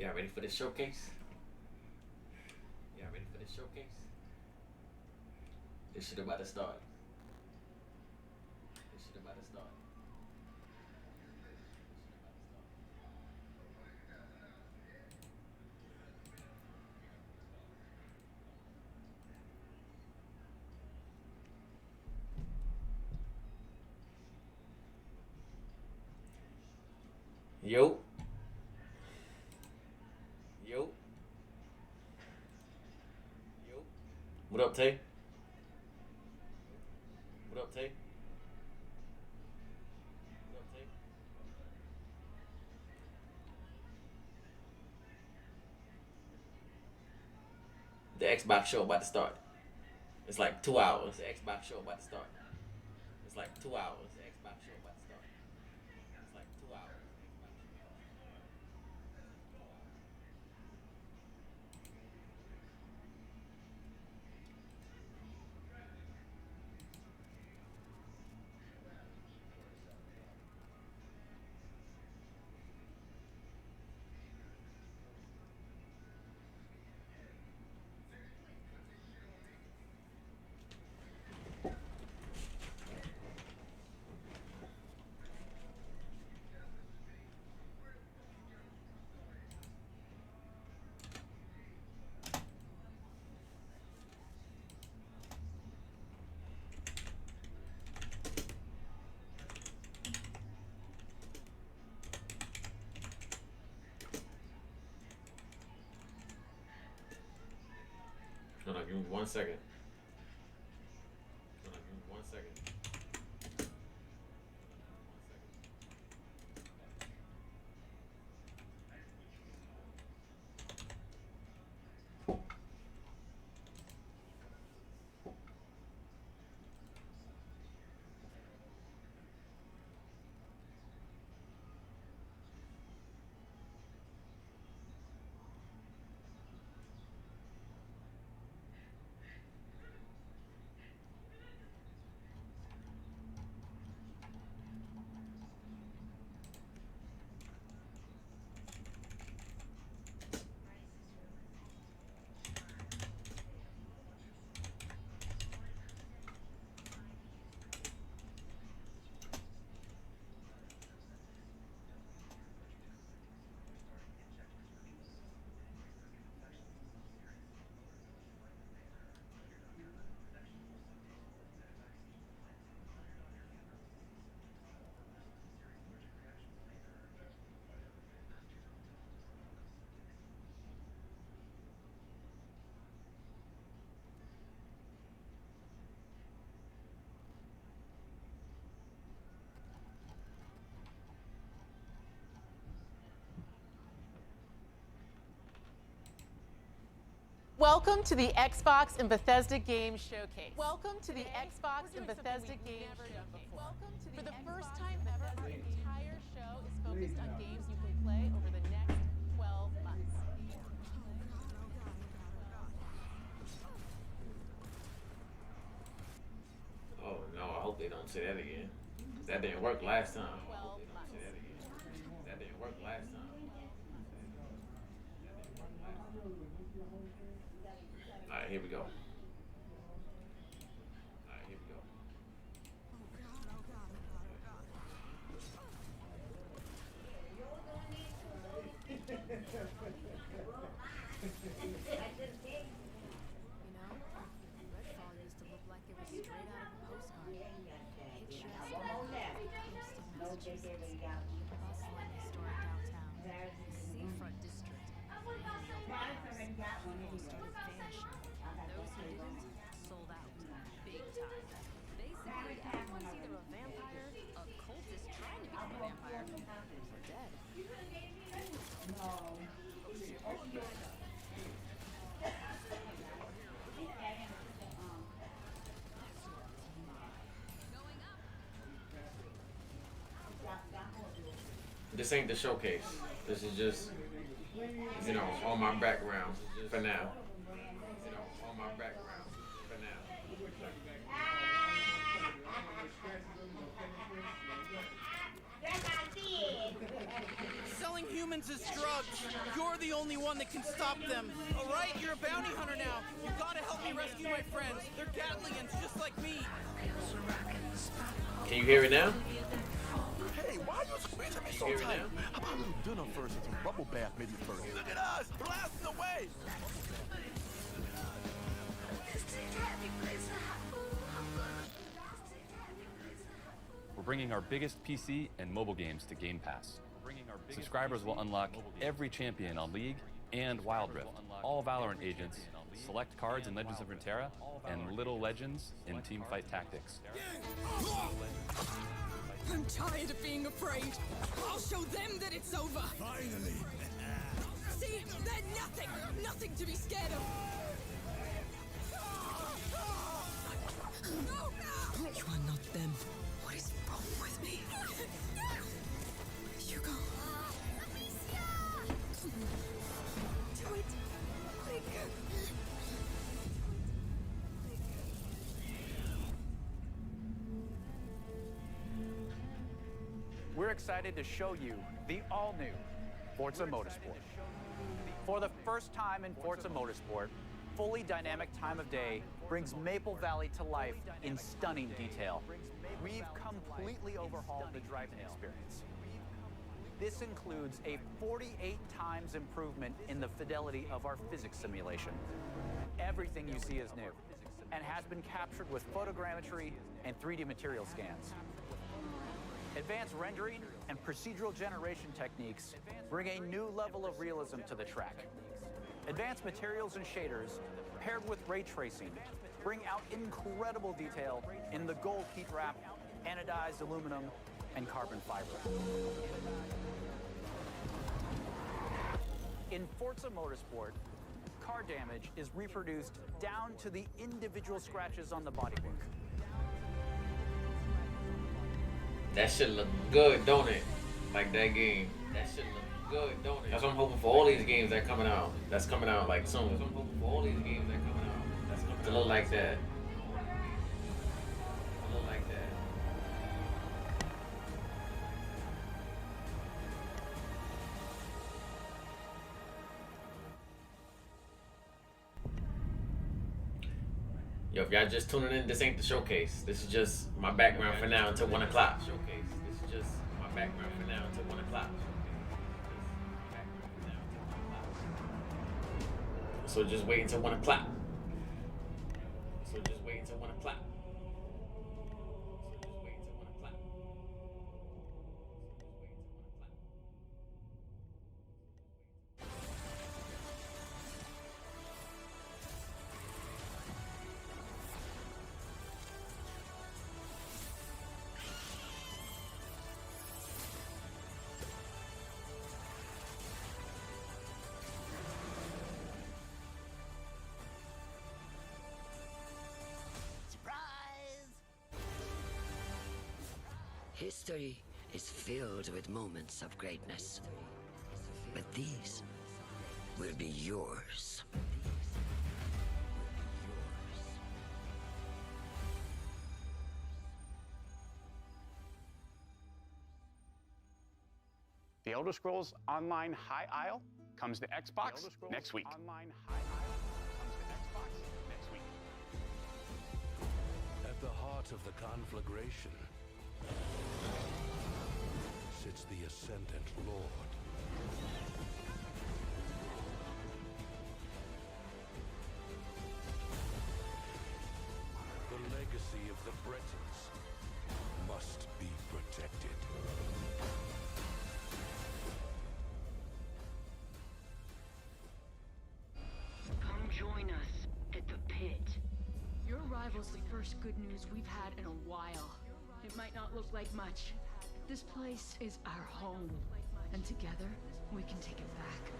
Y'all ready for the showcase? Y'all ready for the showcase? This shit about to start. This shit about to start. Yo. Yo. Yo. What up, Tay? What up, Tay? What up, Tay? The Xbox show about to start. It's like 2 hours. The Xbox show about to start. It's like 2 hours. The Xbox show about to start. It's like 2 hours. Hold on, give me 1 second. Hold on, give me 1 second. Welcome to the Xbox and Bethesda Game Showcase. Welcome to the Xbox and Bethesda Game Showcase. For the first time ever, our entire show is focused on games you can play over the next 12 months. Oh no, I hope they don't say that again. That didn't work last time. 12 months. That didn't work last time. Alright, here we go. Alright, here we go. You know, Redfall used to look like it was straight out of a postcard. Pictures of Massachusetts, bustling historic downtown, seafront district, started vanishing. Those who didn't, sold out, big time. Basically, everyone's either a vampire, a cultist trying to become a vampire, or dead. This ain't the showcase. This is just, on my background for now. On my background for now. Selling humans as drugs. You're the only one that can stop them. All right, you're a bounty hunter now. You gotta help me rescue my friends. They're Gatlians, just like me. Can you hear it now? Hey, why are you squeezing me so Hear it tight? now? How about a little dinner first and some bubble bath maybe first? Look at us, blasting away. We're bringing our biggest PC and mobile games to Game Pass. Subscribers will unlock every champion on League and Wild Rift, all Valorant agents, select cards in Legends of Runeterra, and Little Legends in Teamfight Tactics. I'm tired of being afraid. I'll show them that it's over. Finally. See, they're nothing to be scared of. You are not them. What is wrong with me? Hugo. Do it. Quick. We're excited to show you the all-new Forza Motorsport. For the first time in Forza Motorsport, fully dynamic time of day brings Maple Valley to life in stunning detail. We've completely overhauled the driving experience. This includes a 48 times improvement in the fidelity of our physics simulation. Everything you see is new and has been captured with photogrammetry and 3D material scans. Advanced rendering and procedural generation techniques bring a new level of realism to the track. Advanced materials and shaders, paired with ray tracing, bring out incredible detail in the gold heat wrap, anodized aluminum, and carbon fiber. In Forza Motorsport, car damage is reproduced down to the individual scratches on the bodywork. That shit look good, don't it? Like that game. That shit look good, don't it? That's what I'm hoping for all these games that coming out. That's coming out like soon. That's what I'm hoping for all these games that coming out. That's coming to look like that. To look like that. Yo, if y'all just tuning in, this ain't the showcase. This is just my background for now until 1 o'clock. Showcase. This is just my background for now until 1 o'clock. So just wait until 1 o'clock. So just wait until 1 o'clock. So just wait until 1 o'clock. History is filled with moments of greatness, but these will be yours. The Elder Scrolls Online High Isle comes to Xbox next week. At the heart of the conflagration sits the Ascendant Lord. The legacy of the Bretons must be protected. Come join us at the pit. Your arrival's the first good news we've had in a while. It might not look like much. This place is our home. And together, we can take it back.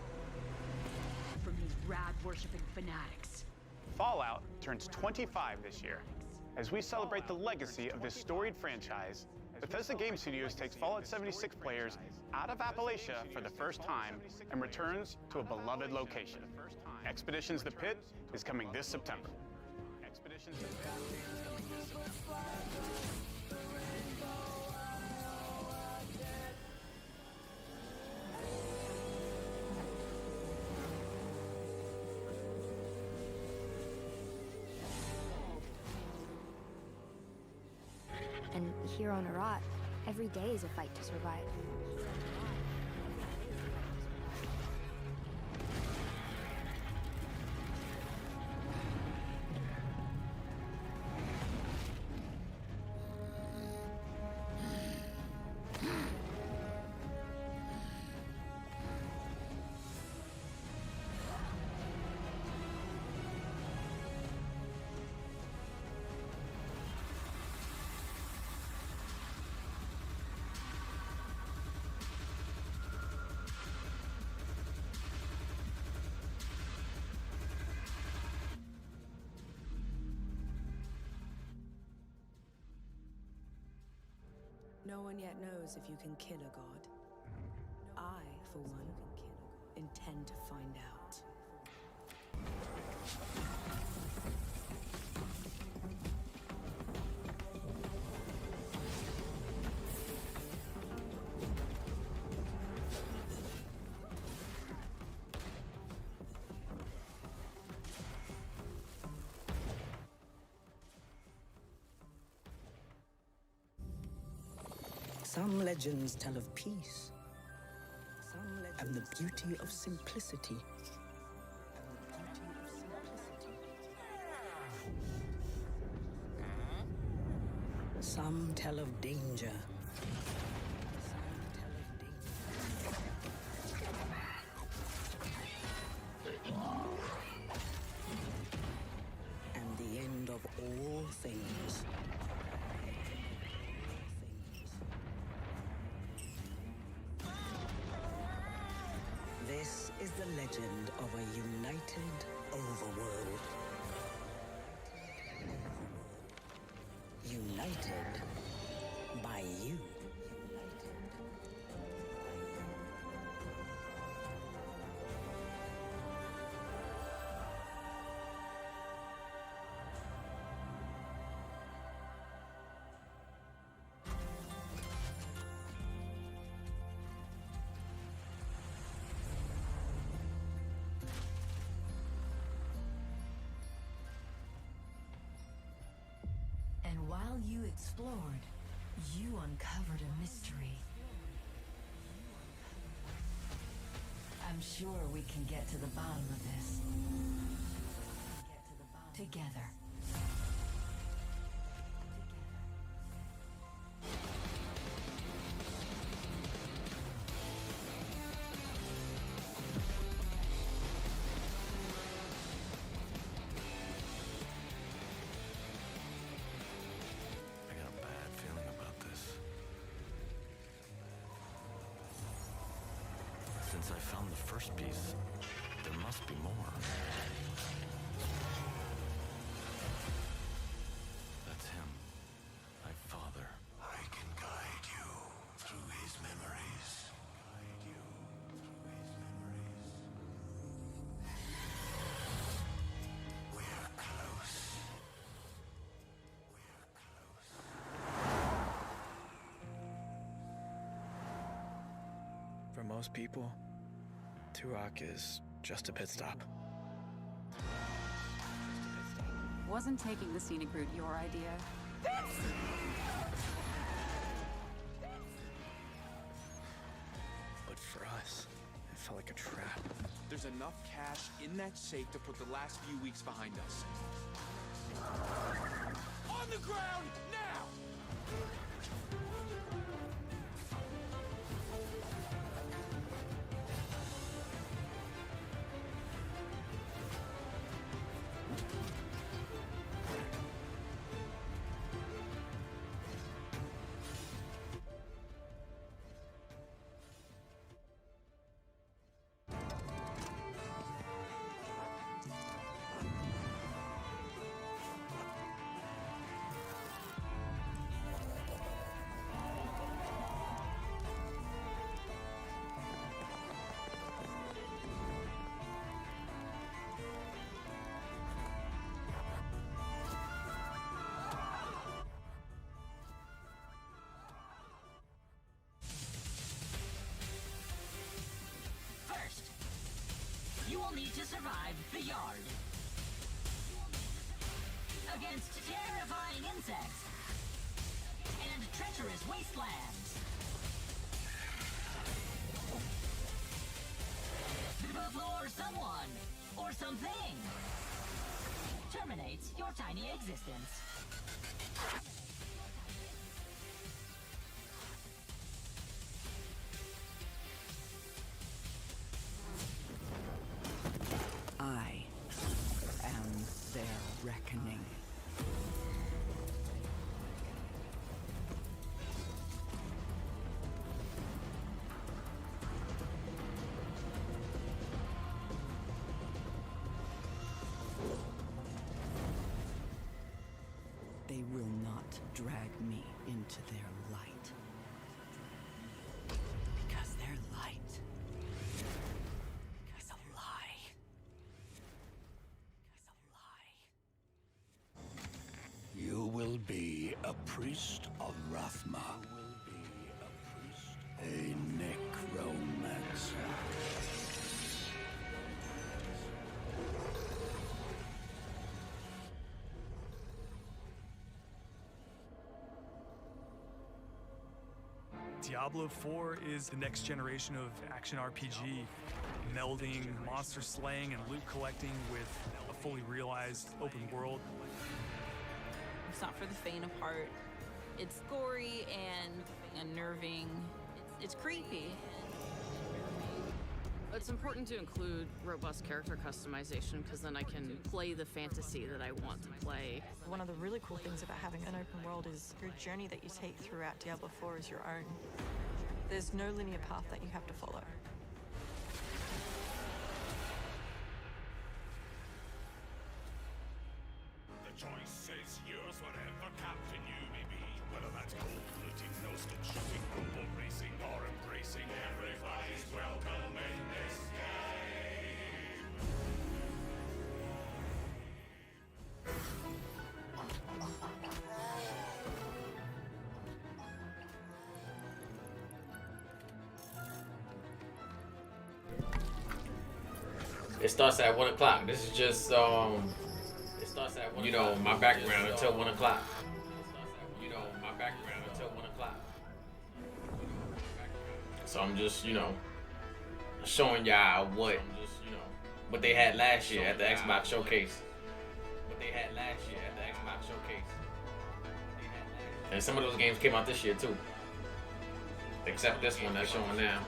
From these rad-worshipping fanatics. Fallout turns 25 this year. As we celebrate the legacy of this storied franchise, Bethesda Game Studios takes Fallout 76 players out of Appalachia for the first time and returns to a beloved location. Expeditions The Pit is coming this September. Expeditions The Pit is coming this September. And here on Arat, every day is a fight to survive. No one yet knows if you can kill a god. I, for one, intend to find out. Some legends tell of peace, and the beauty of simplicity. Some tell of danger. And the end of all things. This is the legend of a united overworld. United by you. And while you explored, you uncovered a mystery. I'm sure we can get to the bottom of this. Together. I got a bad feeling about this. Since I found the first piece, there must be more. That's him. My father. I can guide you through his memories. We're close. For most people, Turok is just a pit stop. Wasn't taking the scenic route your idea? But for us, it felt like a trap. There's enough cash in that safe to put the last few weeks behind us. On the ground, now! First, you will need to survive the yard. Against terrifying insects and treacherous wastelands. Before someone or something terminates your tiny existence. I am their reckoning. They will not drag me into their light. Because their light is a lie. You will be a priest of Rathma. A necromancer. Diablo 4 is the next generation of action RPG, melding monster slaying and loot collecting with a fully realized open world. It's not for the faint of heart. It's gory and unnerving. It's creepy. It's important to include robust character customization because then I can play the fantasy that I want to play. One of the really cool things about having an open world is your journey that you take throughout Diablo 4 is your own. There's no linear path that you have to follow. The choice is yours, whatever captain you may be. Whether that's cold-blooded, no-skin shooting, rumble racing, or embracing, everybody's welcome in this game. It starts at 1 o'clock. This is just, it starts at 1 o'clock. My background until 1 o'clock. My background until 1 o'clock. So I'm just, showing y'all what they had last year at the Xbox Showcase. And some of those games came out this year too. Except this one that's showing now.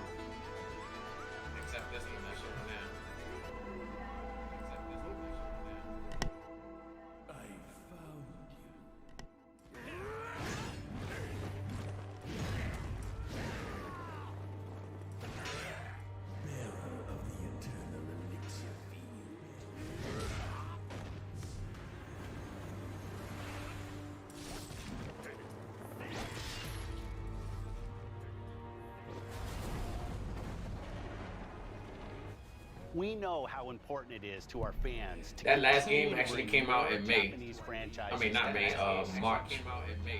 We know how important it is to our fans to that last continue game actually bringing came out more in May. Japanese franchises I mean, not to May, Xbox. March.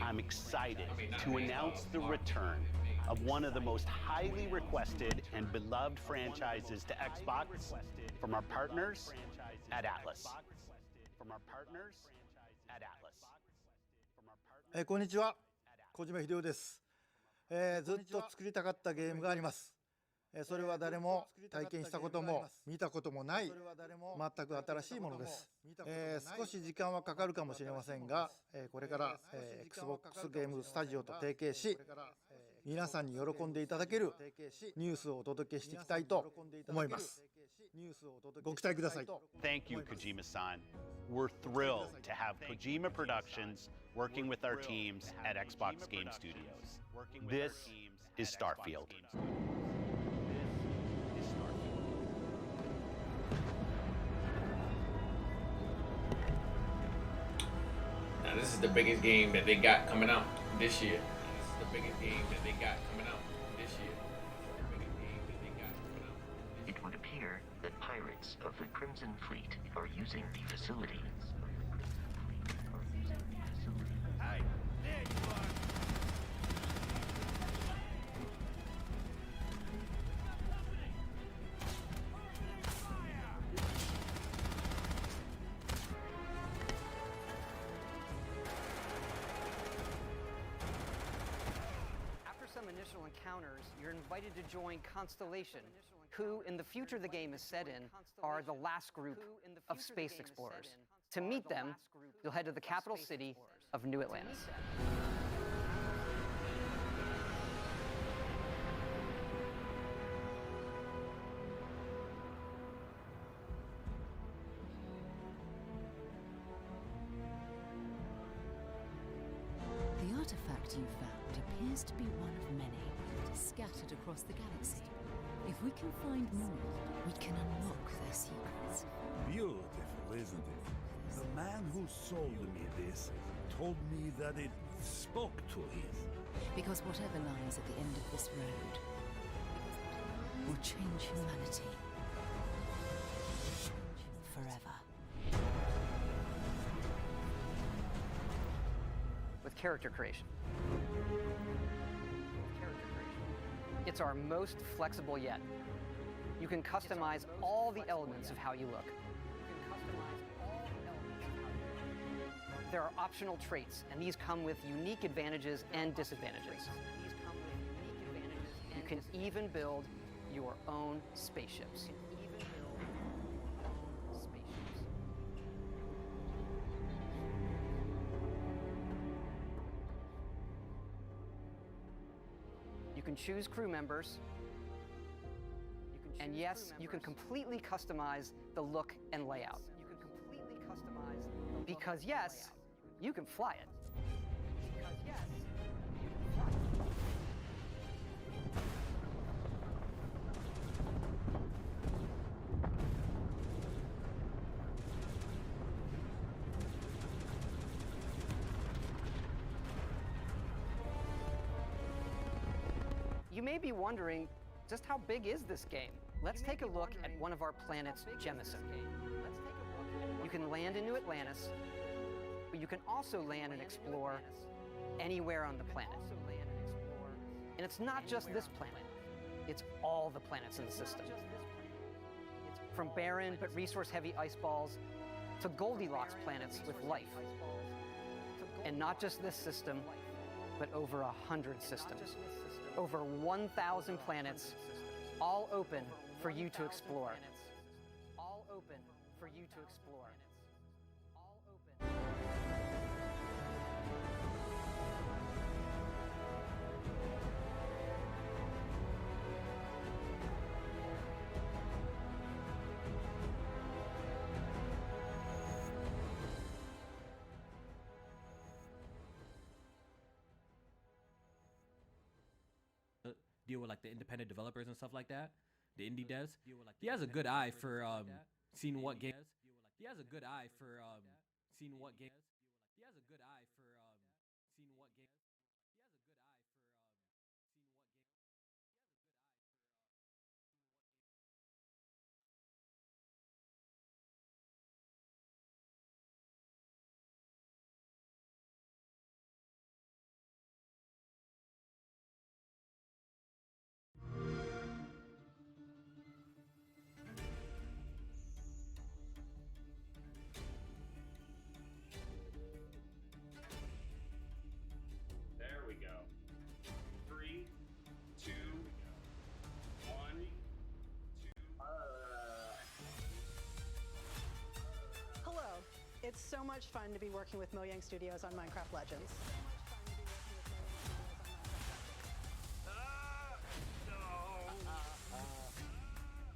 I'm excited to announce the return of one of the most highly requested and beloved franchises to Xbox from our partners at Atlas. Konnichiwa. こんにちは、小島秀夫です。ずっと作りたかったゲームがあります。それは誰も体験したことも見たこともない全く新しいものです。少し時間はかかるかもしれませんが、これから、Xbox ゲームスタジオと提携し、皆さんに喜んでいただけるニュースをお届けしていきたいと思います。ご期待ください。Thank you, Kojima-san. We're thrilled to have Kojima Productions working with our teams at Xbox Game Studios. This is Starfield. Now this is the biggest game that they got coming out this year. It would appear that pirates of the Crimson Fleet are using the facilities. Hey, there you are. you're invited to join Constellation, who, in the future the game is set in, are the last group of space explorers. To meet them, you'll head to the capital city of New Atlantis. The artifact you found appears to be one of many scattered across the galaxy. If we can find more, we can unlock their secrets. Beautiful, isn't it? The man who sold me this told me that it spoke to him. Because whatever lies at the end of this road will change humanity forever. With character creation. It's our most flexible yet. You can customize all the elements of how you look. There are optional traits, and these come with unique advantages and disadvantages. You can even build your own spaceships. You can choose crew members. And yes, you can completely customize the look and layout. Because yes, you can fly it. You may be wondering, just how big is this game? Let's take a look at one of our planets, Jemison. You can land in New Atlantis, but you can also land and explore anywhere on the planet. And it's not just this planet, it's all the planets in the system. From barren but resource-heavy ice balls to Goldilocks planets with life. And not just this system, but over 100 systems. Over 1,000 planets, all open for you to explore. All open for you to explore. All open. Deal with like the independent developers and stuff like that, the indie devs. He has a good eye for seeing what game. He has a good eye for seeing what game. He has a good eye for seeing what game. There we go. 3, 2, 1. Hello. It's so much fun to be working with Mojang Studios on Minecraft Legends.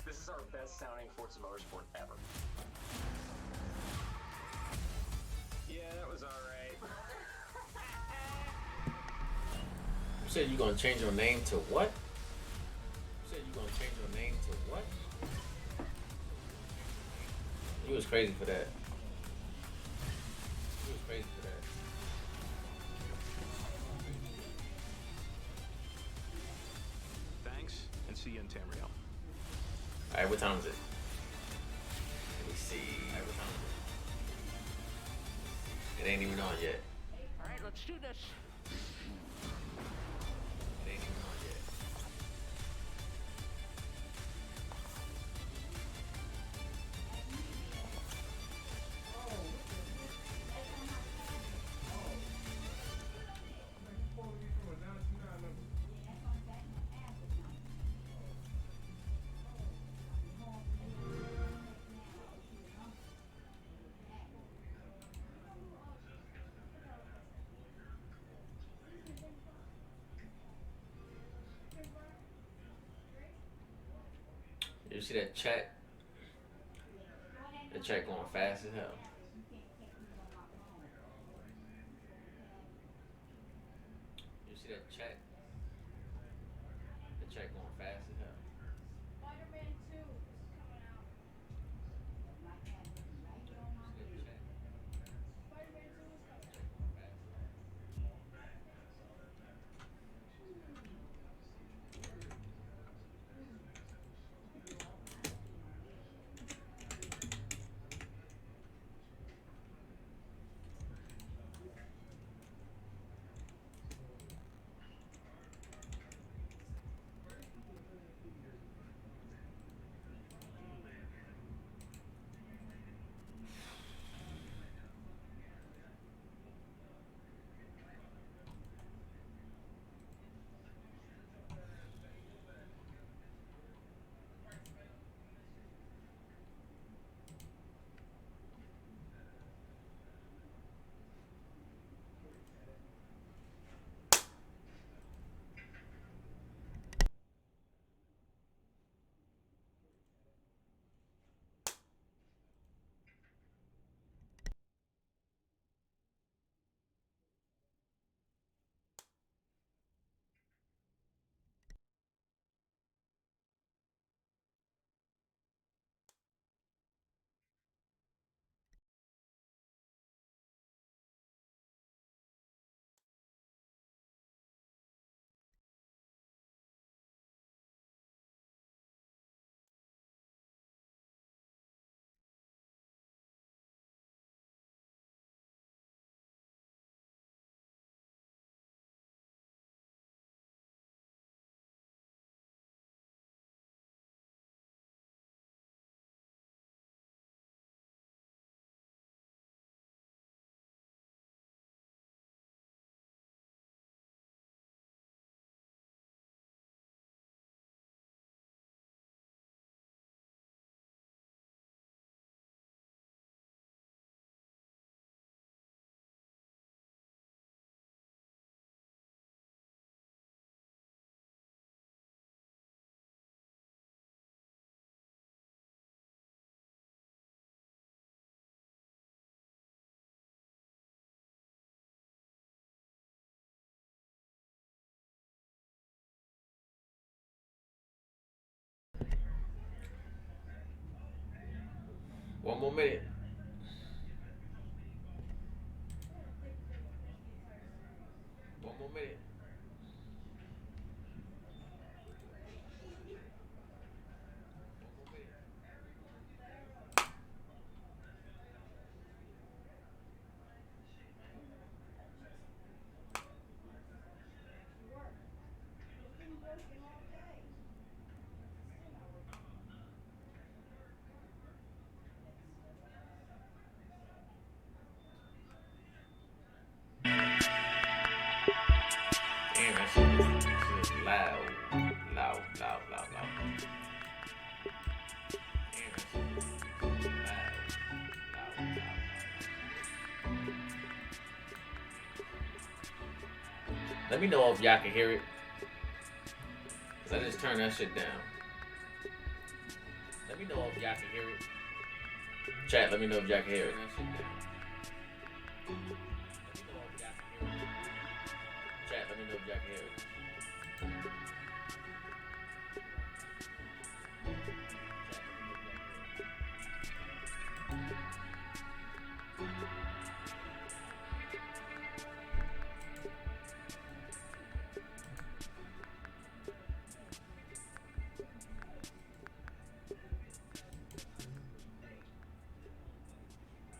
This is our best sounding Forza Motorsport ever. Yeah, that was alright. You said you're gonna change your name to what? You said you're gonna change your name to what? You was crazy for that. You was crazy for that. Thanks, and see you in Tamriel. Alright, what time is it? Let me see. Alright, what time is it? It ain't even on yet. Alright, let's do this. It ain't even on yet. You see that chat? The chat going fast as hell. You see that chat? The chat going fast as hell. Spider-Man 2 is coming out. Spider-Man 2 is coming out. One more minute. One more minute. Damn, that shit is loud. Loud, loud, loud, loud. Damn, that shit is loud. Loud, loud, loud. Let me know if y'all can hear it. Cause I just turned that shit down. Let me know if y'all can hear it. Chat, let me know if y'all can hear it. Chat, let me know if y'all can hear it.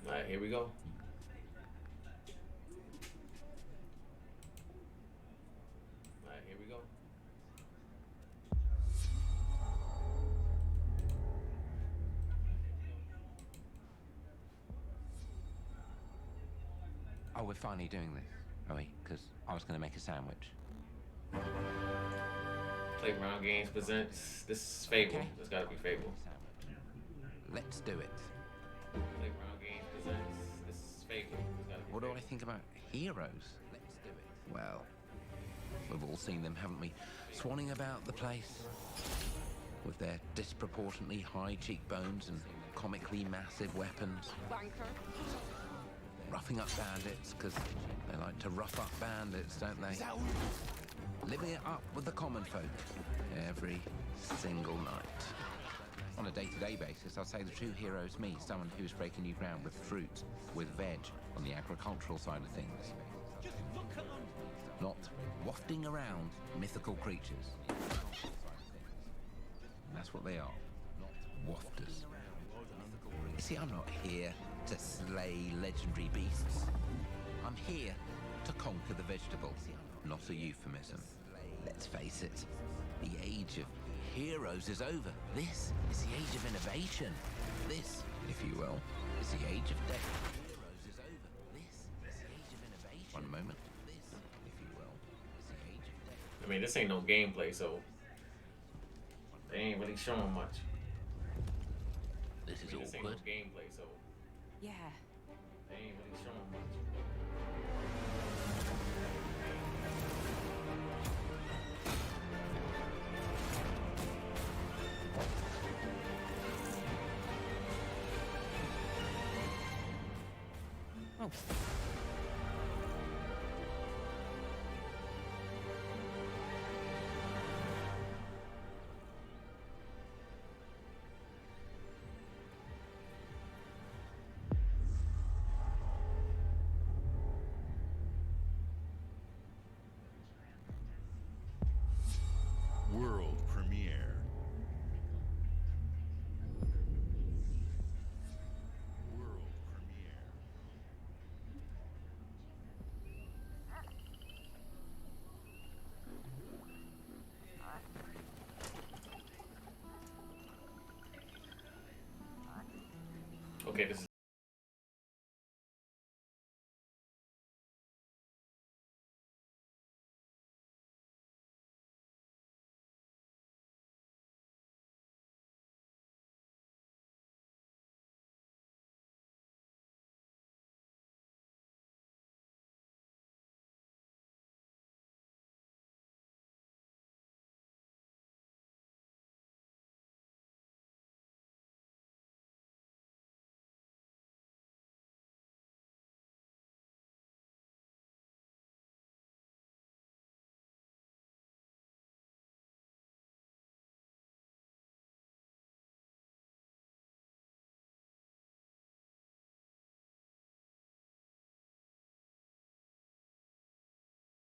Alright, here we go. Alright, here we go. Oh, we're finally doing this, are we? Because I was going to make a sandwich. Playground Games presents. This is Fable. Okay. It's gotta be Fable. Let's do it. Playground Games presents. This is Fable. It's gotta be What do Fable. I think about heroes? Let's do it. Well, we've all seen them, haven't we? Swanning about the place. with their disproportionately high cheekbones and comically massive weapons. Roughing up bandits, because they like to rough up bandits, don't they? Living it up with the common folk every single night. On a day-to-day basis, I'll say the true hero is me, someone who's breaking new ground with fruit, with veg, on the agricultural side of things. Not wafting around mythical creatures. That's what they are, not wafters. You see, I'm not here to slay legendary beasts. I'm here to conquer the vegetable. Not a euphemism. Let's face it, the age of heroes is over. This is the age of innovation. This, if you will, is the age of death. Heroes is over. This is the age of innovation. One moment. This, if you will, is the age of death. I mean, this ain't no gameplay, so they ain't really showing much. This is this ain't no gameplay, so Yeah. they ain't really showing much. Oh. World premiere. World premiere. Okay, this is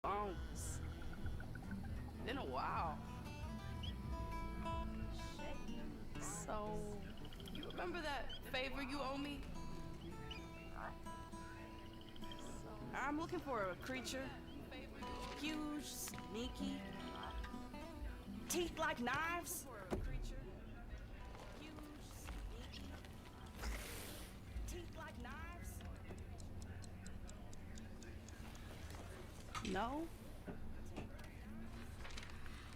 Bones. Been a while. So, you remember that favor you owe me? I'm looking for a creature. Huge, sneaky. Teeth like knives. Teeth like knives. No?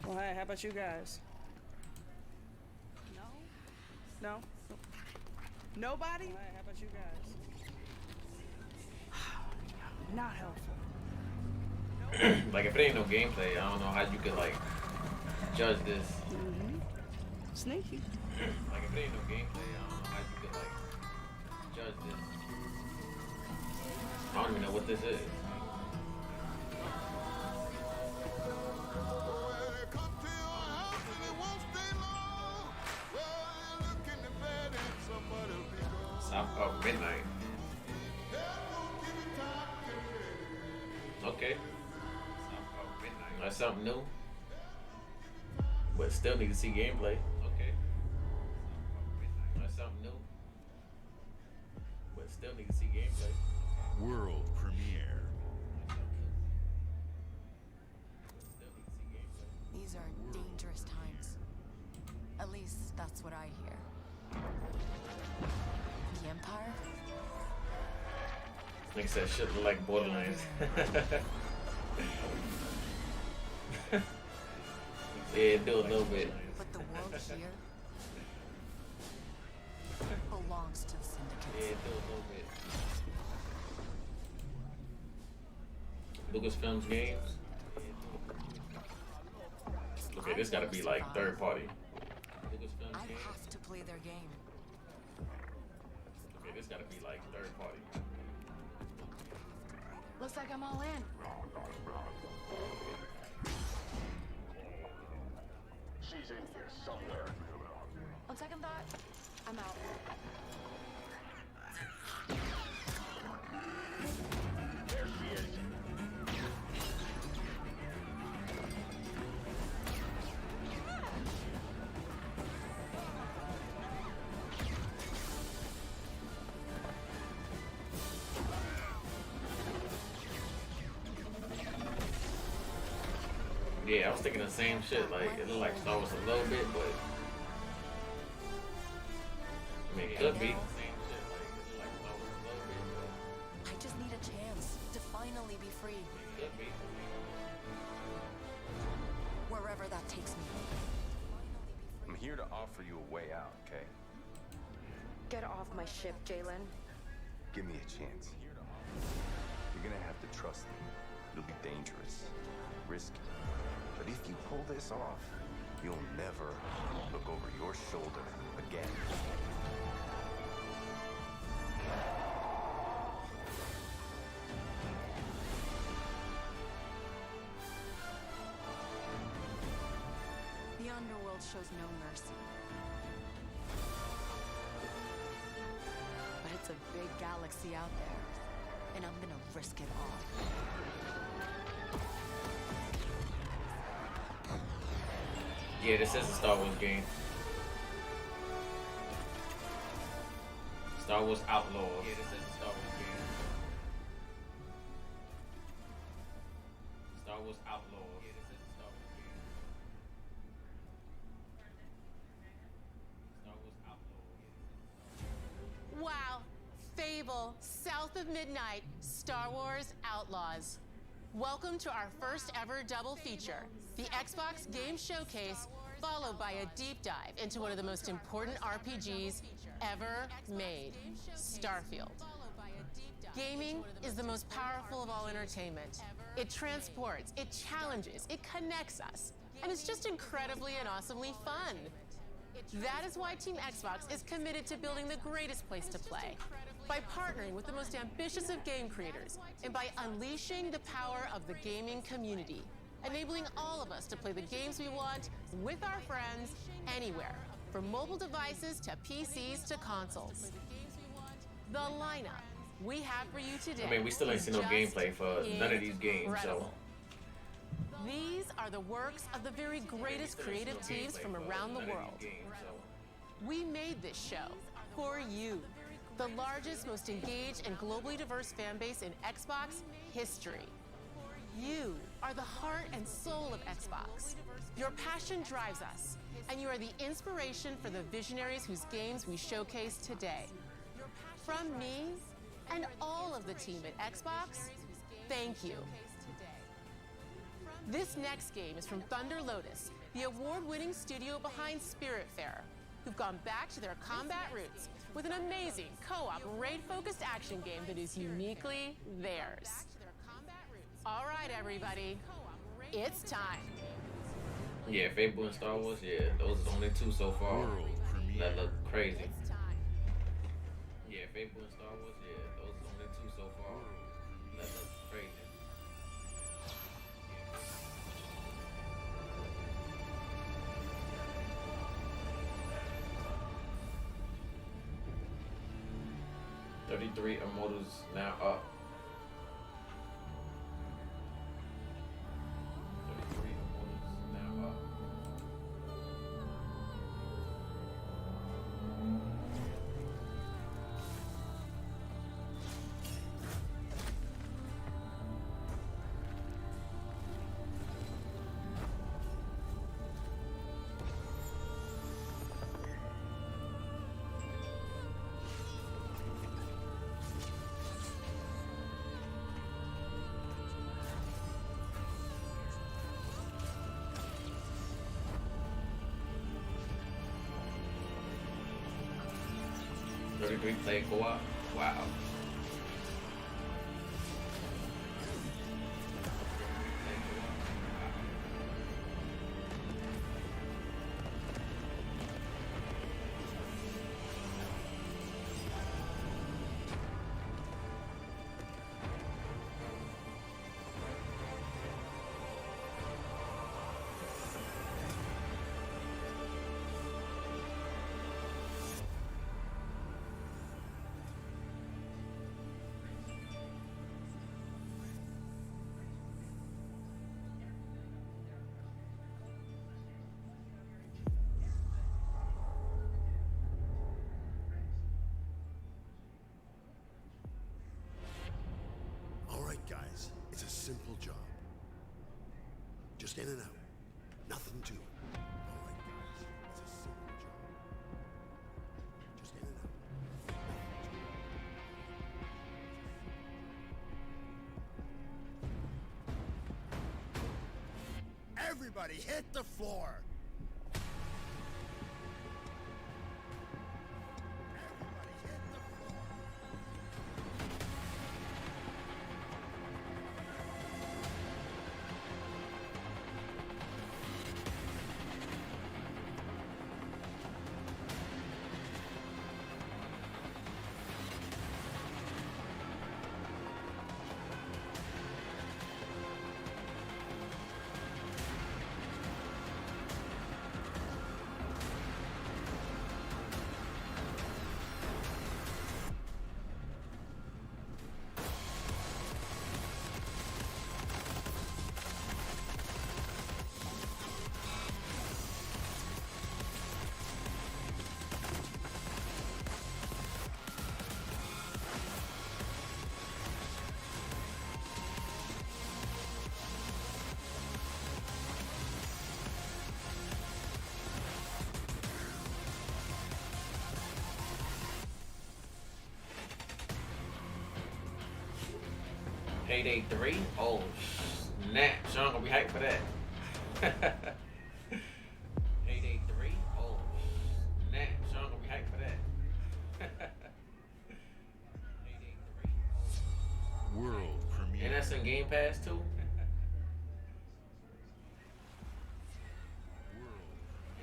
Well, hey, how about you guys? No? No? Nobody? Well, hey, how about you guys? Not helpful. like if it ain't no gameplay, I don't know how you could like judge this. Sneaky. Like if it ain't no gameplay, I don't know how you could like judge this. I don't even know what this is. South of Midnight. Okay. That's something new. But still need to see gameplay. Okay. That's something new. But still need to see gameplay. World premiere. These are dangerous times. At least that's what I hear. The Empire? Makes that shit look like Borderlands. Yeah, do a little bit. But the world here belongs to the Syndicate. Yeah, do a little bit. Lucasfilms games. Okay, this gotta be like third party. Lucasfilm I game. have to play their game. Okay, this gotta be like third party. Looks like I'm all in. She's in here somewhere. On second thought, I'm out. There she is. Yeah, I was thinking the same shit. Like it looked like Star Wars a little bit, but I mean, it could be. I just need a chance to finally be free. Could be. Wherever that takes me. I'm here to offer you a way out, okay? Get off my ship, Jalen. Give me a chance. You're gonna have to trust me. It'll be dangerous, risky. But if you pull this off, you'll never look over your shoulder again. The underworld shows no mercy. But it's a big galaxy out there, and I'm gonna risk it all. Yeah, this is a Star Wars game. Star Wars Outlaws. Yeah, this is a Star Wars game. Star Wars Outlaws. Yeah, this is a Star Wars game. Star Wars Outlaws. Wow. Fable, South of Midnight, Star Wars Outlaws. Welcome to our first ever double feature, the Xbox Game Showcase, followed by a deep dive into one of the most important RPGs ever made, Starfield. Gaming is the most powerful of all entertainment. It transports, it challenges, it connects us, and it's just incredibly and awesomely fun. That is why Team Xbox is committed to building the greatest place to play, by partnering with the most ambitious of game creators, and by unleashing the power of the gaming community, enabling all of us to play the games we want with our friends anywhere, from mobile devices to PCs to consoles. The lineup we have for you today. I mean, we still ain't seen no is gameplay for just none of these games, so. incredible. These are the works of the very greatest creative teams from around the world. We made this show for you, the largest, most engaged, and globally diverse fan base in Xbox history. You are the heart and soul of Xbox. Your passion drives us, and you are the inspiration for the visionaries whose games we showcase today. From me and all of the team at Xbox, thank you. This next game is from Thunder Lotus, the award-winning studio behind Spiritfarer, who've gone back to their combat roots with an amazing co-op raid-focused action game that is uniquely theirs. All right, everybody, it's time. Yeah, Fable and Star Wars, yeah, those are the only two so far that look crazy. Yeah, Fable and Star Wars, yeah, those are the only two so far that look crazy. Yeah. 33 Immortals now up. 33 Immortals now up. Play co-op. Wow. Just in and out. Nothing to it. All right, guys. It's a simple job. Just in and out. Everybody hit the floor! Payday 3? Oh, snap. Sean gonna be hyped for that. Payday 3? Oh, snap. Sean gonna be hyped for that. Payday 3? World premiere. And that's in Game Pass too? And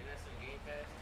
that's in Game Pass too?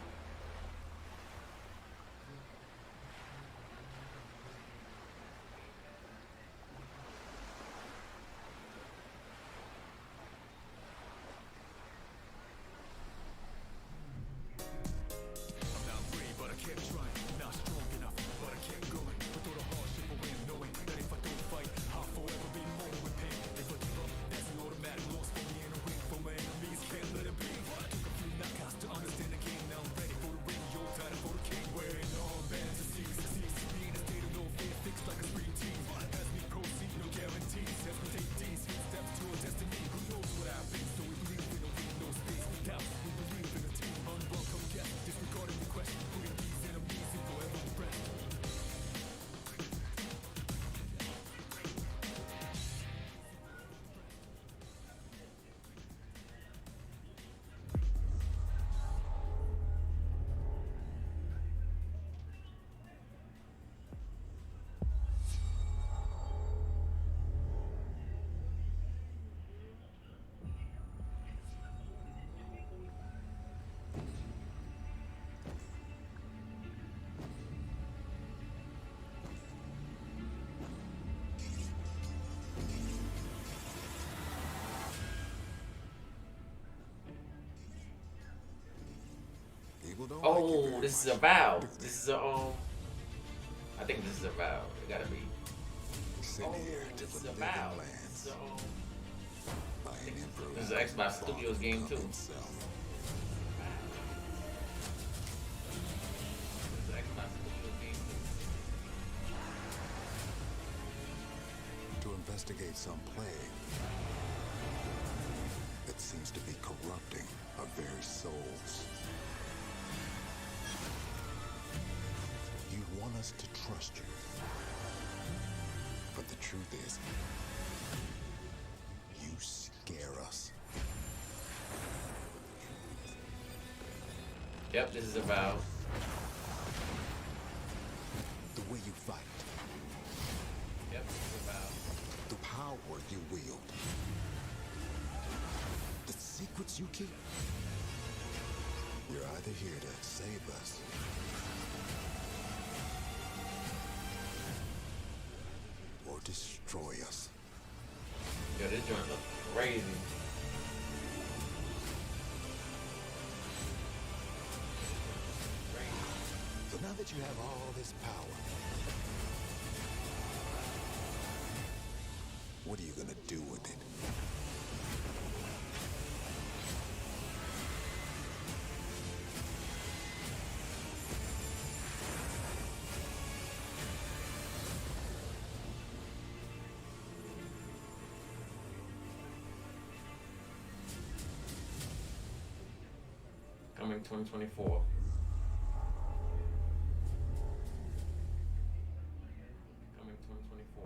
Oh, this is a vow. This is a I think this is a vow. It gotta be. Oh, this is a vow. This is an Xbox Studios game too. To investigate some plague that seems to be corrupting our very souls. You want us to trust you. But the truth is, you scare us. Yep, this is a vow. The way you fight. Yep, this is a vow. The power you wield. The secrets you keep. You're either here to save us or destroy us. Yo, this joint looks crazy. So now that you have all this power, what are you gonna do with it? 2024. Coming 2024.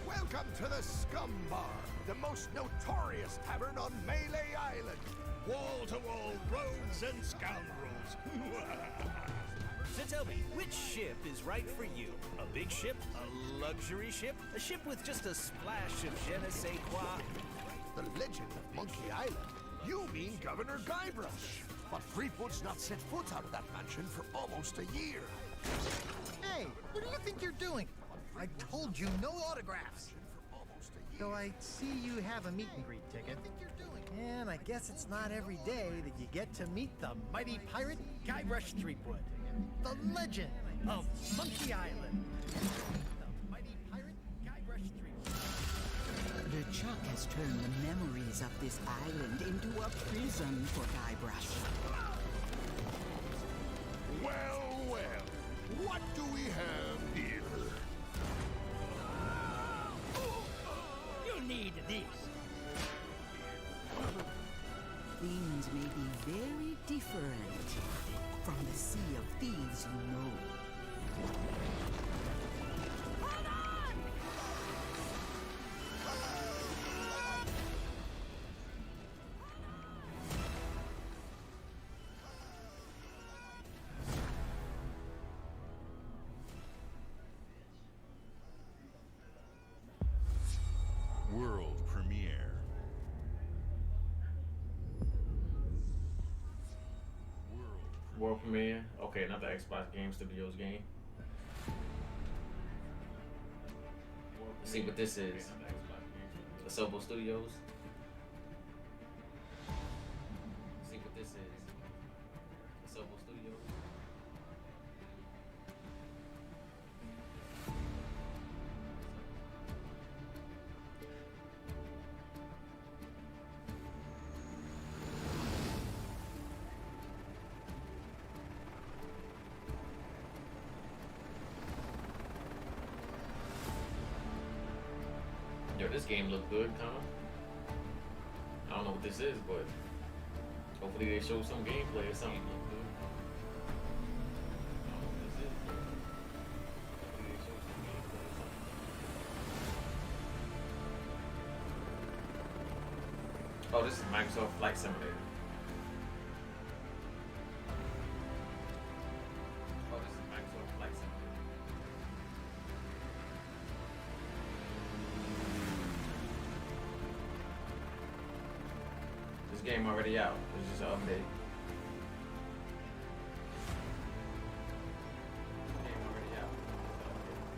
Welcome to the Scum Bar, the most notorious tavern on Melee Island. Wall-to-wall rogues and scoundrels. So tell me, which ship is right for you? A big ship? A luxury ship? A ship with just a splash of je ne sais quoi? The legend of Monkey Island? You mean Governor Guybrush. But Fleetwood's not set foot out of that mansion for almost a year. Hey, what do you think you're doing? I told you no autographs. Though I see you have a meet and greet ticket. And I guess it's not every day that you get to meet the mighty pirate Guybrush Threepwood. The legend of Monkey Island. The mighty pirate Guybrush Threepwood. LeChuck has turned the memories of this island into a prison for Guybrush. Well, well, what do we have here? You need this. Things may be very different from the Sea of Thieves you know. Hold on! World premiere. World premiere. Okay, another Xbox Game Studios game. Let's see what this is. Asobo Studios. Let's see what this is. Asobo Studios. Yo, this game look good, kinda. I don't know what this is, but hopefully they show some gameplay or something. Look good. I don't know what this is, but hopefully they show some gameplay or something. Oh, this is Microsoft Flight Simulator. Oh, this is Microsoft Flight Simulator. This game already out. It's just an update. This game already out. It's an update.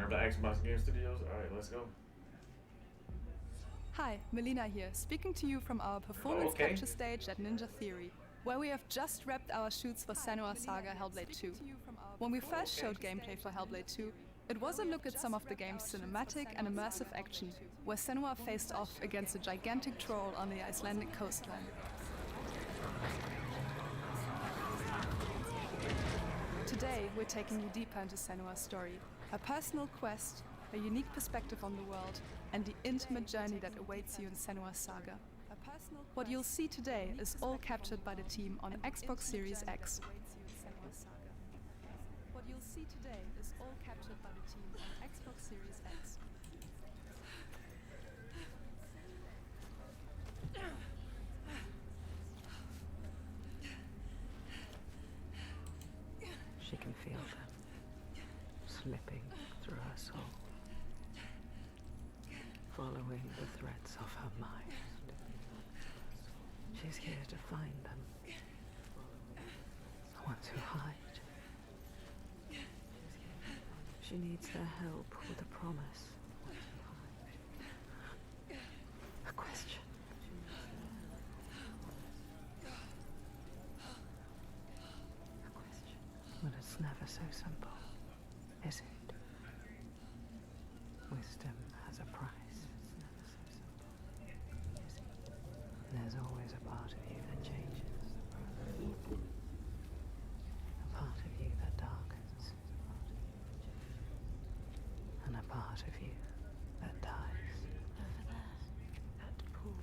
Remember Xbox Game Studios? Alright, let's go. Hi, Melina here, speaking to you from our performance capture stage at Ninja Theory, where we have just wrapped our shoots for Senua Saga Hellblade 2. When we first showed gameplay for Hellblade 2, it was a look at some of the game's cinematic and immersive action, where Senua faced off against a gigantic troll on the Icelandic coastline. Today, we're taking you deeper into Senua's story, a personal quest, a unique perspective on the world, and the intimate journey that awaits you in Senua's Saga. What you'll see today is all captured by the team on Xbox Series X. What you'll see today is all captured by the team on Xbox Series X. She can feel them slipping through her soul, following the threads of her mind. She's here to find them, the ones who hide. She needs their help with a promise. A question. But it's never so simple, is it? Wisdom has a price. It's never so simple, is it? There's always a part of you that changes. A part of you that darkens. And a part of you that dies. Over there, that pool.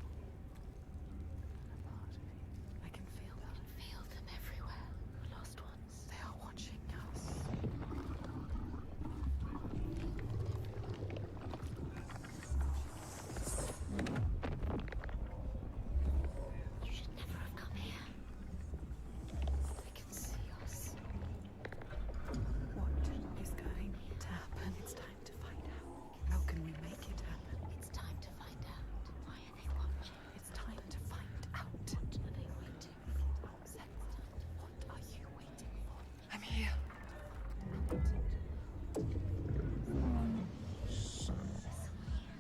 And a part of you. I can feel them. Feel them everywhere. The lost ones. They are watching us. You should never have come here. They can see us. What is going to happen? It's time to find out. How can we make it happen? It's time to find out. Why are they watching? It's time to find out. What are they waiting for? What are you waiting for? I'm here.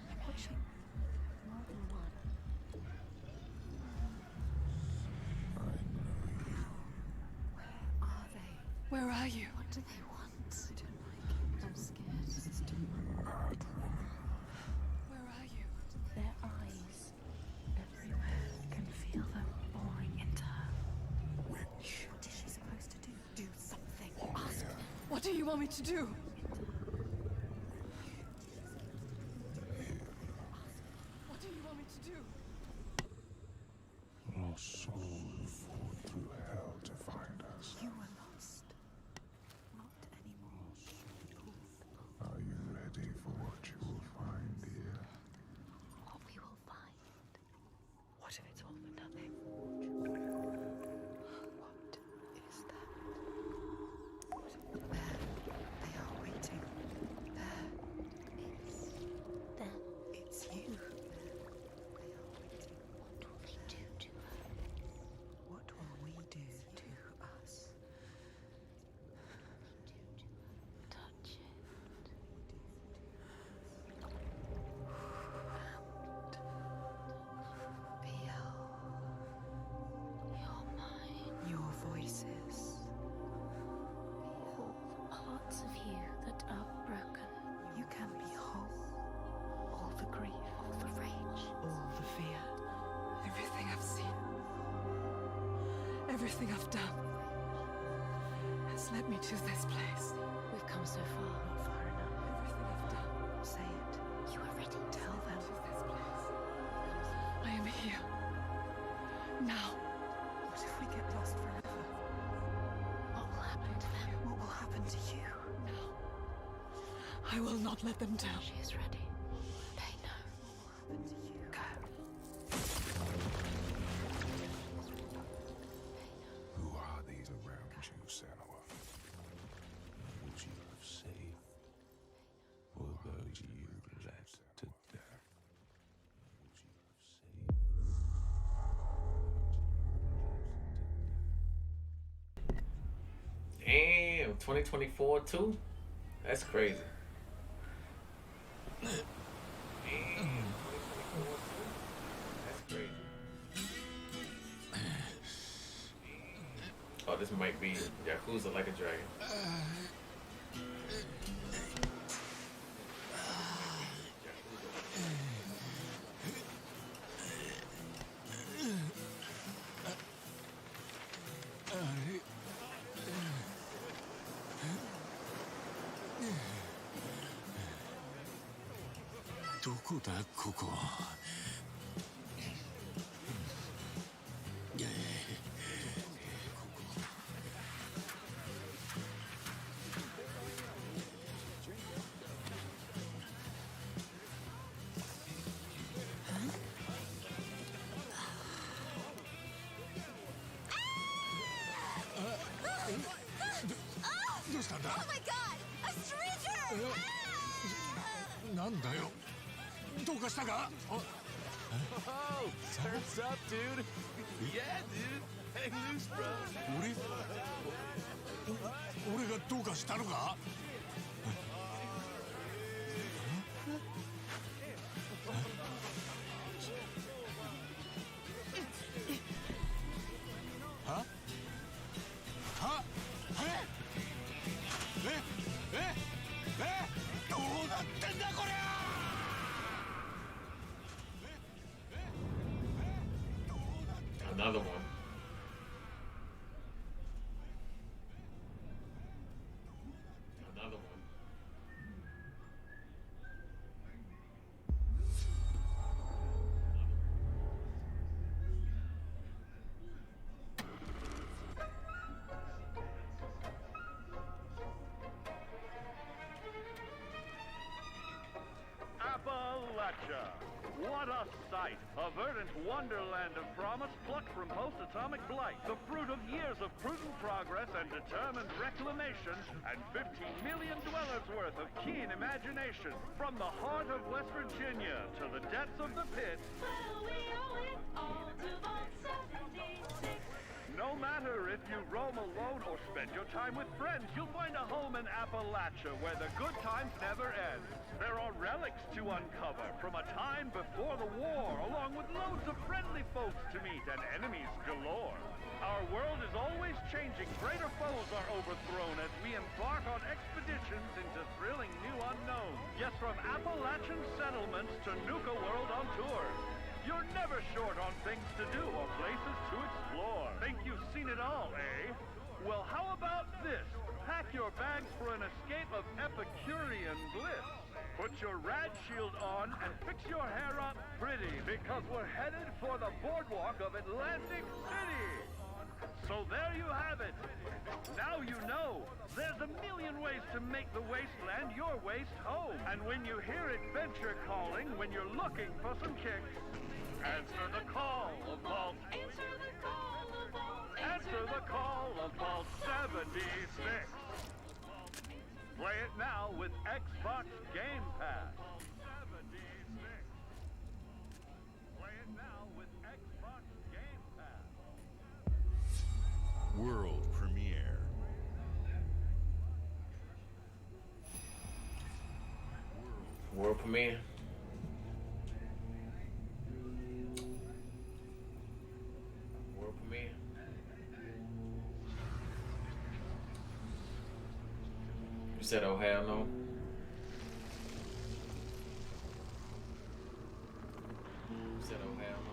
I'm watching. More than one. Where are they? Where are you? What do they want? I don't like it. I'm scared. Where are you? Their eyes. Everywhere. I can feel them boring into her. What is she supposed to do? Do something. Ask them. What do you want me to do? What do you want me to do? Lost souls fought through hell to find us. You were lost. Not anymore. Are you ready for what you will find here? What we will find. What if it's all for nothing? What is that? There. They are waiting. There. It's them. It's you. They are waiting. What will they do to her? What will we do to us? Touch it. Feel your mind, your voices, all the parts of you that are broken. You can be whole. All the grief, all the rage, all the fear. Everything I've seen, everything I've done, has led me to this place. We've come so far, not far enough. Everything I've done Say it. You are ready. Tell them. to this place. I am here. Now. What if we get lost forever? What will happen to them? What will happen to you? No. I will not let them down. She is ready. They know. What will happen to you? Go. Who are these around you, Senua? Those you have saved, or those you left to death? Those you have saved. Damn, 2024 too? That's crazy. That's crazy. Oh, this might be Yakuza Like a Dragon. Oh my god! A stranger! なんだよ。どうかしたか? Oh, turns up, dude. Yeah, dude. Hang loose, bro. 俺がどうかしたのか? Another one. Another one. Appalachia! What a sight! A verdant wonderland of promise plucked from post-atomic blight. The fruit of years of prudent progress and determined reclamation, and 15 million dwellers worth of keen imagination. From the heart of West Virginia to the depths of the pit. No matter if you roam alone or spend your time with friends, you'll find a home in Appalachia where the good times never end. There are relics to uncover from a time before the war, along with loads of friendly folks to meet and enemies galore. Our world is always changing. Greater foes are overthrown as we embark on expeditions into thrilling new unknowns. Yes, from Appalachian settlements to Nuka World on tour. You're never short on things to do or places to explore. Think you've seen it all, eh? Well, how about this? Pack your bags for an escape of Epicurean bliss. Put your rad shield on and fix your hair up pretty, because we're headed for the boardwalk of Atlantic City. So there you have it. Now you know. There's a million ways to make the wasteland your waste home. And when you hear adventure calling, when you're looking for some kicks, answer the call of Vault. Answer the call of Vault. Answer the call of Vault 76. Play it now with Xbox Game Pass. Play it now with Xbox Game Pass. World premiere. World premiere. World premiere. You said, oh hell no. You said, oh hell no.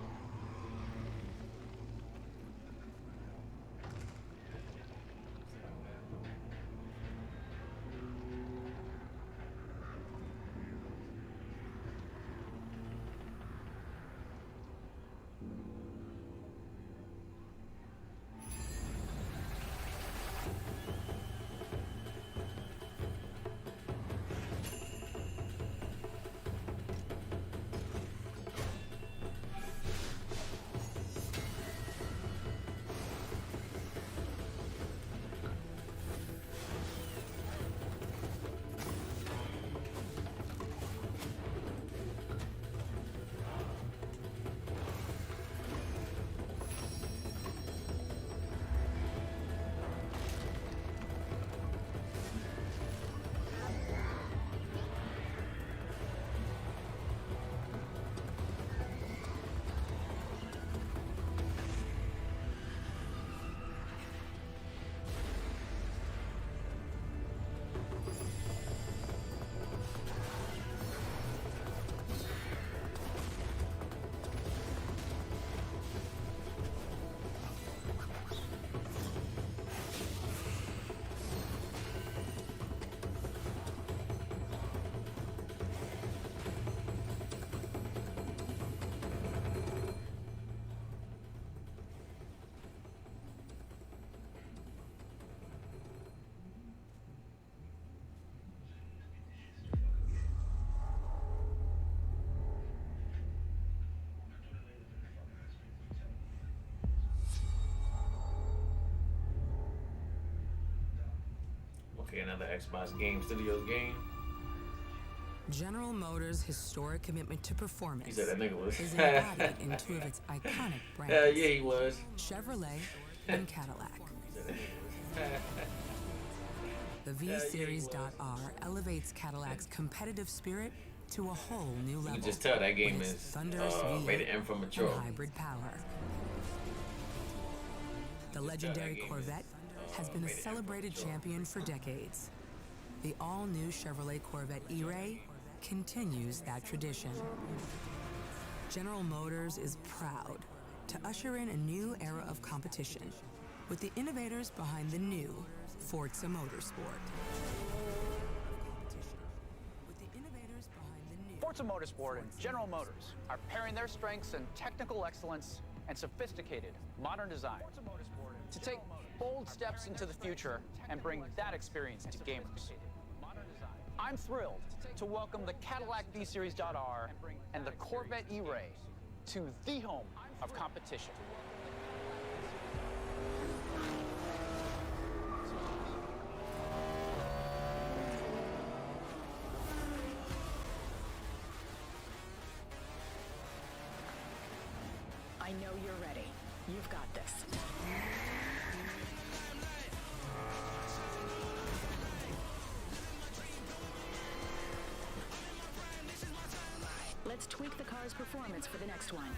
Okay, another Xbox Game Studios game. General Motors' historic commitment to performance He said that nigga was. is embodied in two of its iconic brands. Hell yeah, he was. Chevrolet and Cadillac. The V-Series.R elevates Cadillac's competitive spirit to a whole new level. You can just tell that game with is its thunderous rated M for mature. and hybrid power. The legendary Corvette has been a celebrated champion for decades. The all-new Chevrolet Corvette E-Ray continues that tradition. General Motors is proud to usher in a new era of competition with the innovators behind the new Forza Motorsport. Forza Motorsport and General Motors are pairing their strengths in technical excellence and sophisticated modern design to take bold steps into the future and bring that experience to gamers. I'm thrilled to welcome the Cadillac V-Series.R and the Corvette E-Ray to the home of competition. I know you're ready. You've got this. Let's tweak the car's performance for the next one.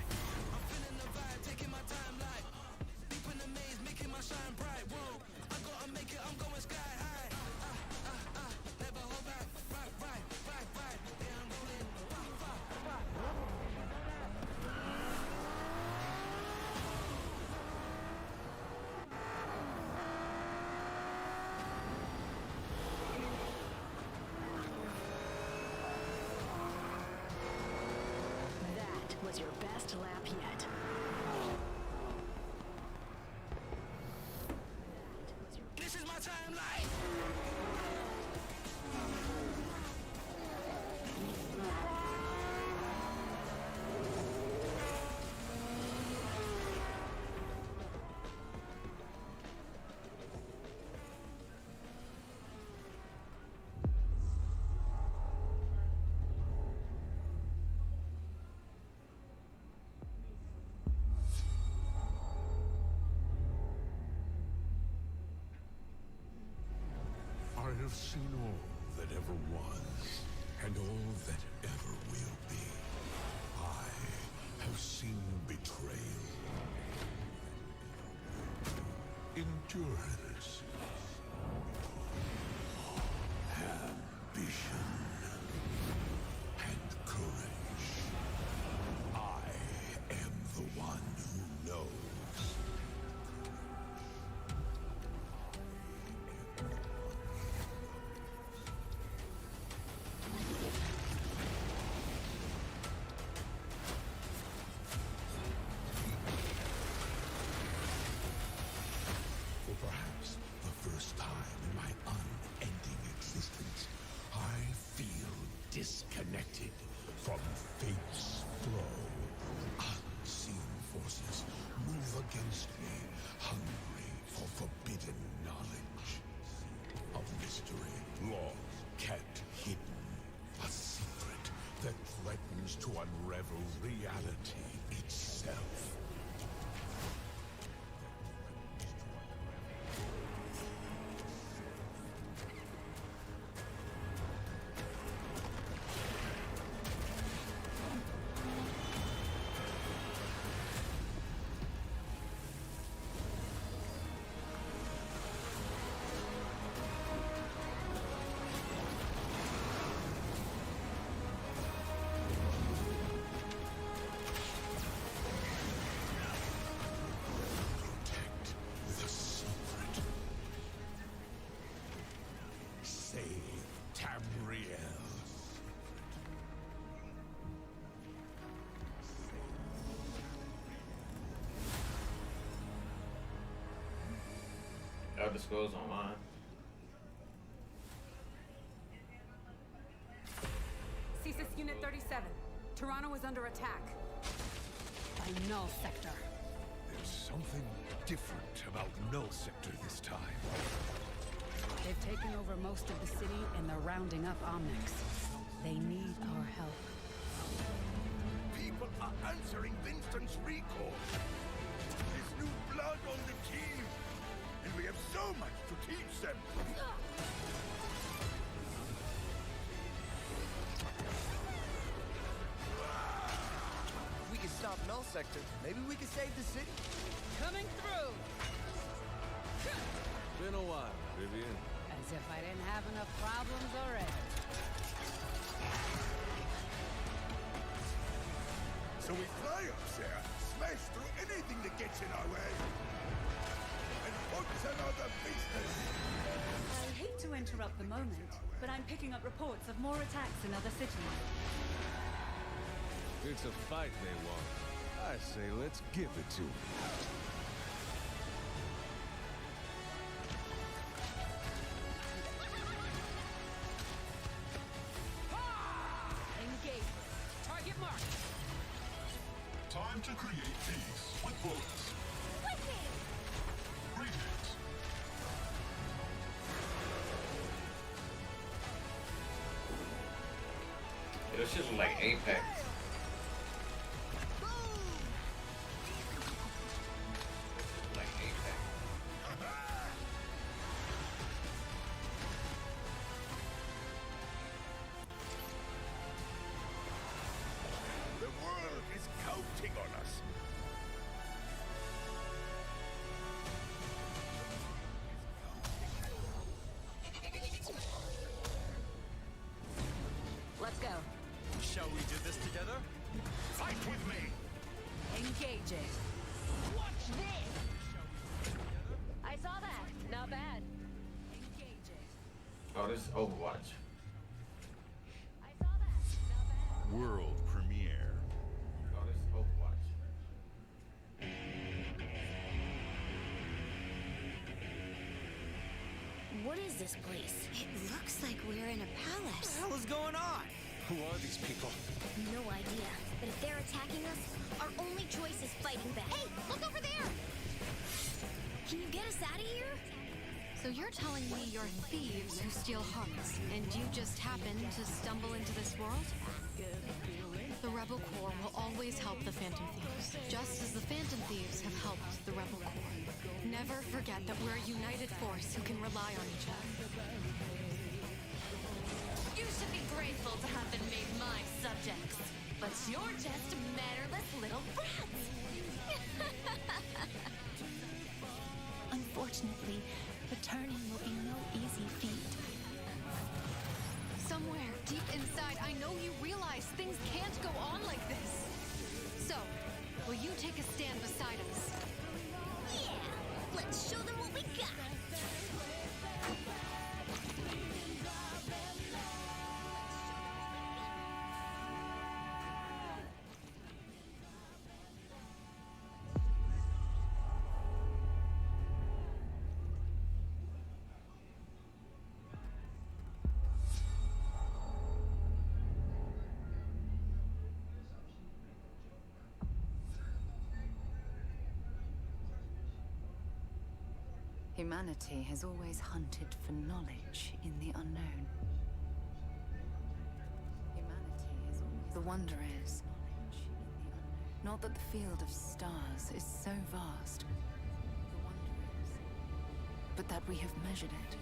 Was your best lap yet. This is my timeline. I have seen all that ever was, and all that ever will be. I have seen betrayal, endurance, ambition, and courage. I am the one who knows. Perhaps the first time in my unending existence, I feel disconnected from fate's flow. Unseen forces move against me, hungry for forbidden knowledge. A mystery long kept hidden. A secret that threatens to unravel reality itself. Elder Scrolls Online. CSIS Unit 37. Toronto is under attack. By Null Sector. There's something different about Null Sector this time. They've taken over most of the city and they're rounding up Omnics. They need our help. People are answering Winston's recall. There's new blood on the team, and we have so much to teach them. If we can stop Null Sector, maybe we can save the city. Coming through! Been a while, Vivian. As if I didn't have enough problems already. So we fly up there, smash through anything that gets in our way, and what's another business? I hate to interrupt the moment, but I'm picking up reports of more attacks in other cities. It's a fight they want. I say let's give it to them. Engage. Target marked. Time to create peace with bullets. Greetings. This shit look like Apex. Like Apex. The world is counting on us. Let's go. Shall we do this together? Fight with me. Engaging. Watch this. I saw that. Not bad. Engaging. Oh, this is Overwatch. World premiere. Oh, this is Overwatch. What is this place? It looks like we're in a palace. What the hell is going on? Who are these people? No idea. But if they're attacking us, our only choice is fighting back. Hey, look over there! Can you get us out of here? So you're telling me you're thieves who steal hearts, and you just happened to stumble into this world? The Rebel Corps will always help the Phantom Thieves, just as the Phantom Thieves have helped the Rebel Corps. Never forget that we're a united force who can rely on each other. You should be grateful to have been made my subjects. But you're just mannerless little brats. Unfortunately, returning will be no easy feat. Somewhere deep inside, I know you realize things can't go on like this. So, will you take a stand beside us? Yeah, let's show them what we got. Humanity has always hunted for knowledge in the unknown. The wonder is, not that the field of stars is so vast, but that we have measured it.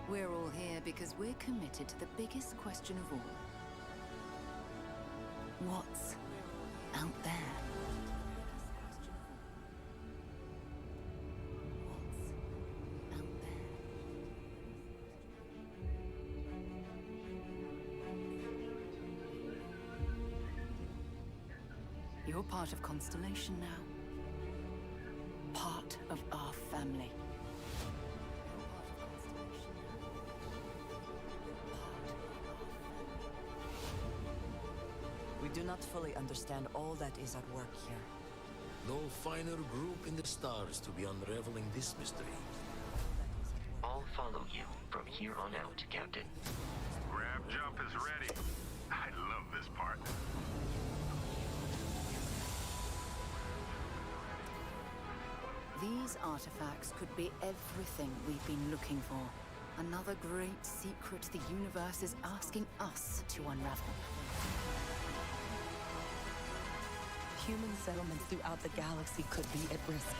We're all here because we're committed to the biggest question of all. What's out there? You're part of Constellation now. Part of our family. do not fully understand all that is at work here. No finer group in the stars to be unraveling this mystery. I'll follow you from here on out, Captain. Grab jump is ready. I love this part. These artifacts could be everything we've been looking for. Another great secret the universe is asking us to unravel. Human settlements throughout the galaxy could be at risk.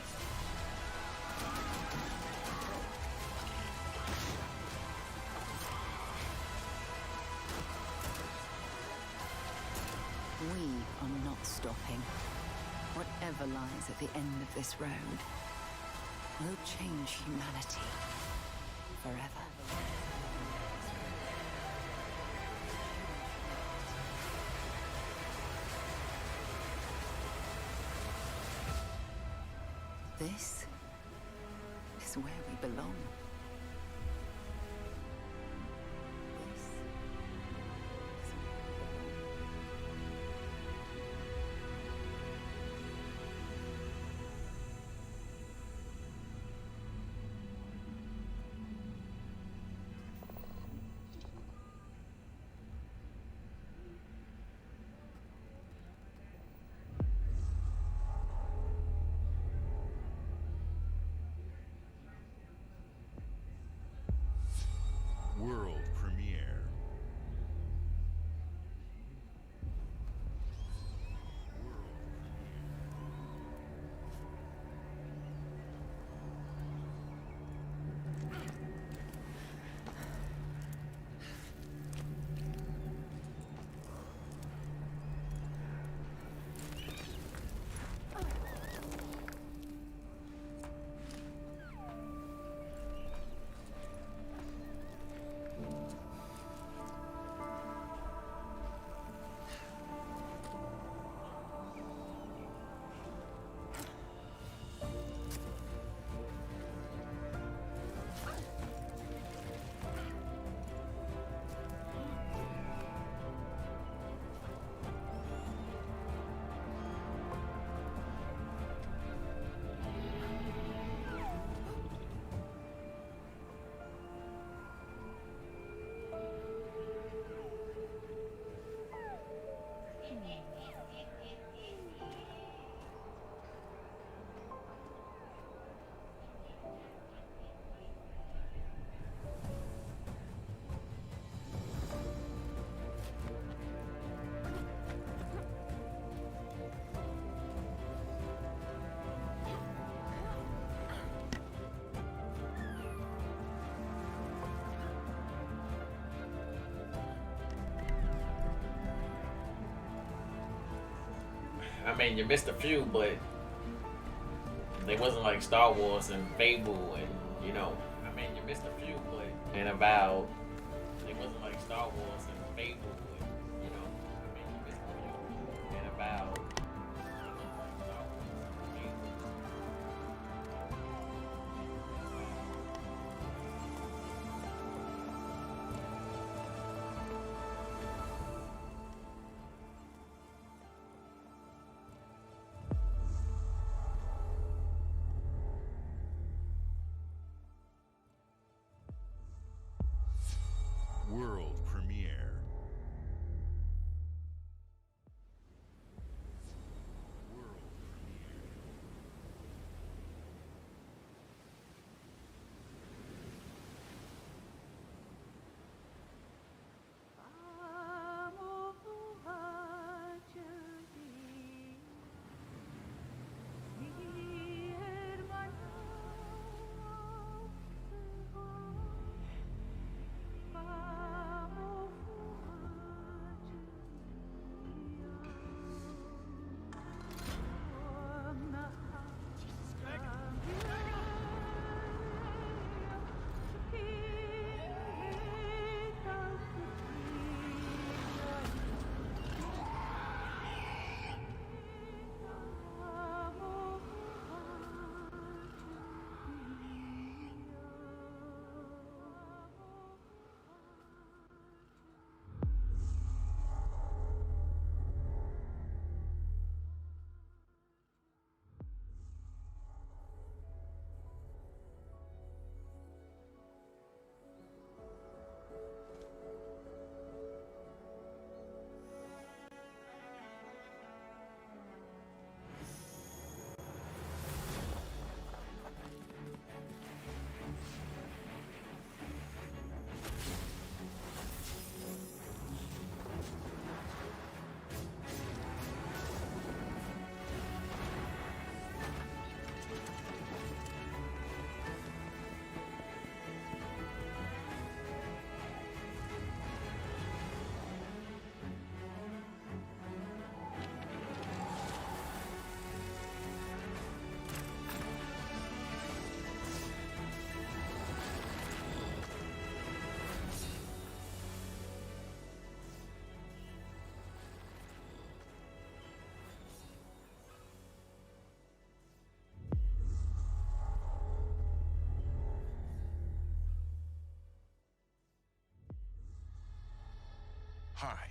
We are not stopping. Whatever lies at the end of this road will change humanity forever. This is where we belong. World premiere. I mean, you missed a few, but they wasn't like Star Wars and Fable and, you know. I mean, you missed a few, but and about they wasn't like Star Wars and Fable and, you know. I mean, you missed a few and about. World premiere. Hi.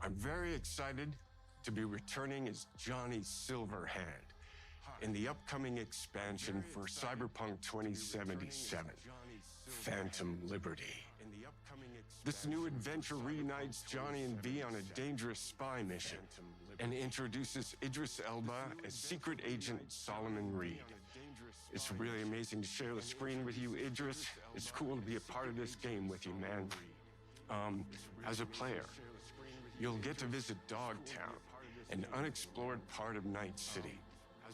I'm very excited to be returning as Johnny Silverhand in the upcoming expansion for Cyberpunk 2077, Phantom Liberty. This new adventure reunites Johnny and V on a dangerous spy mission and introduces Idris Elba as Secret Agent Solomon Reed. It's really amazing to share the screen with you, Idris. It's cool to be a part of this game with you, man. As a player, you'll get to visit Dogtown, an unexplored part of Night City,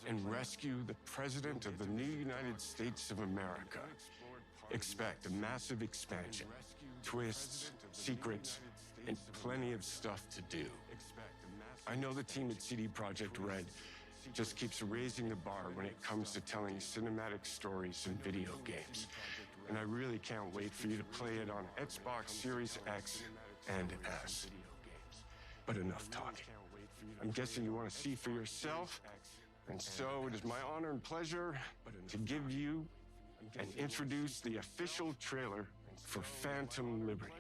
and rescue the President of the new United States of America. Expect a massive expansion, twists, secrets, and plenty of stuff to do. I know the team at CD Projekt Red just keeps raising the bar when it comes to telling cinematic stories in video games. And I really can't wait for you to play it on Xbox Series X and S. But enough talking. I'm guessing you want to see for yourself, and so it is my honor and pleasure to give you and introduce the official trailer for Phantom Liberty.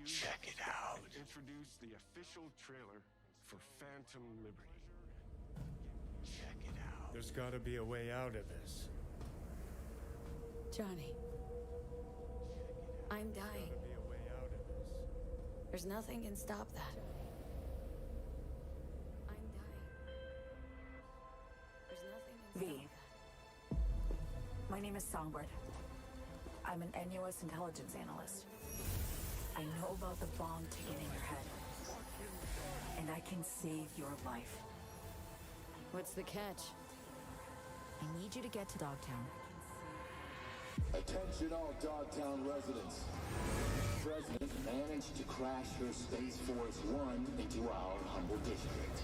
Check it out. Introduce the official trailer for Phantom Liberty. Check it out. There's gotta be a way out of this. Johnny, I'm dying. There's nothing can stop that. I'm dying. There's nothing can stop V. My name is Songbird. I'm an NUS intelligence analyst. I know about the bomb ticket in your head. And I can save your life. What's the catch? I need you to get to Dogtown. Attention all Dogtown residents. The President managed to crash her Space Force One into our humble district.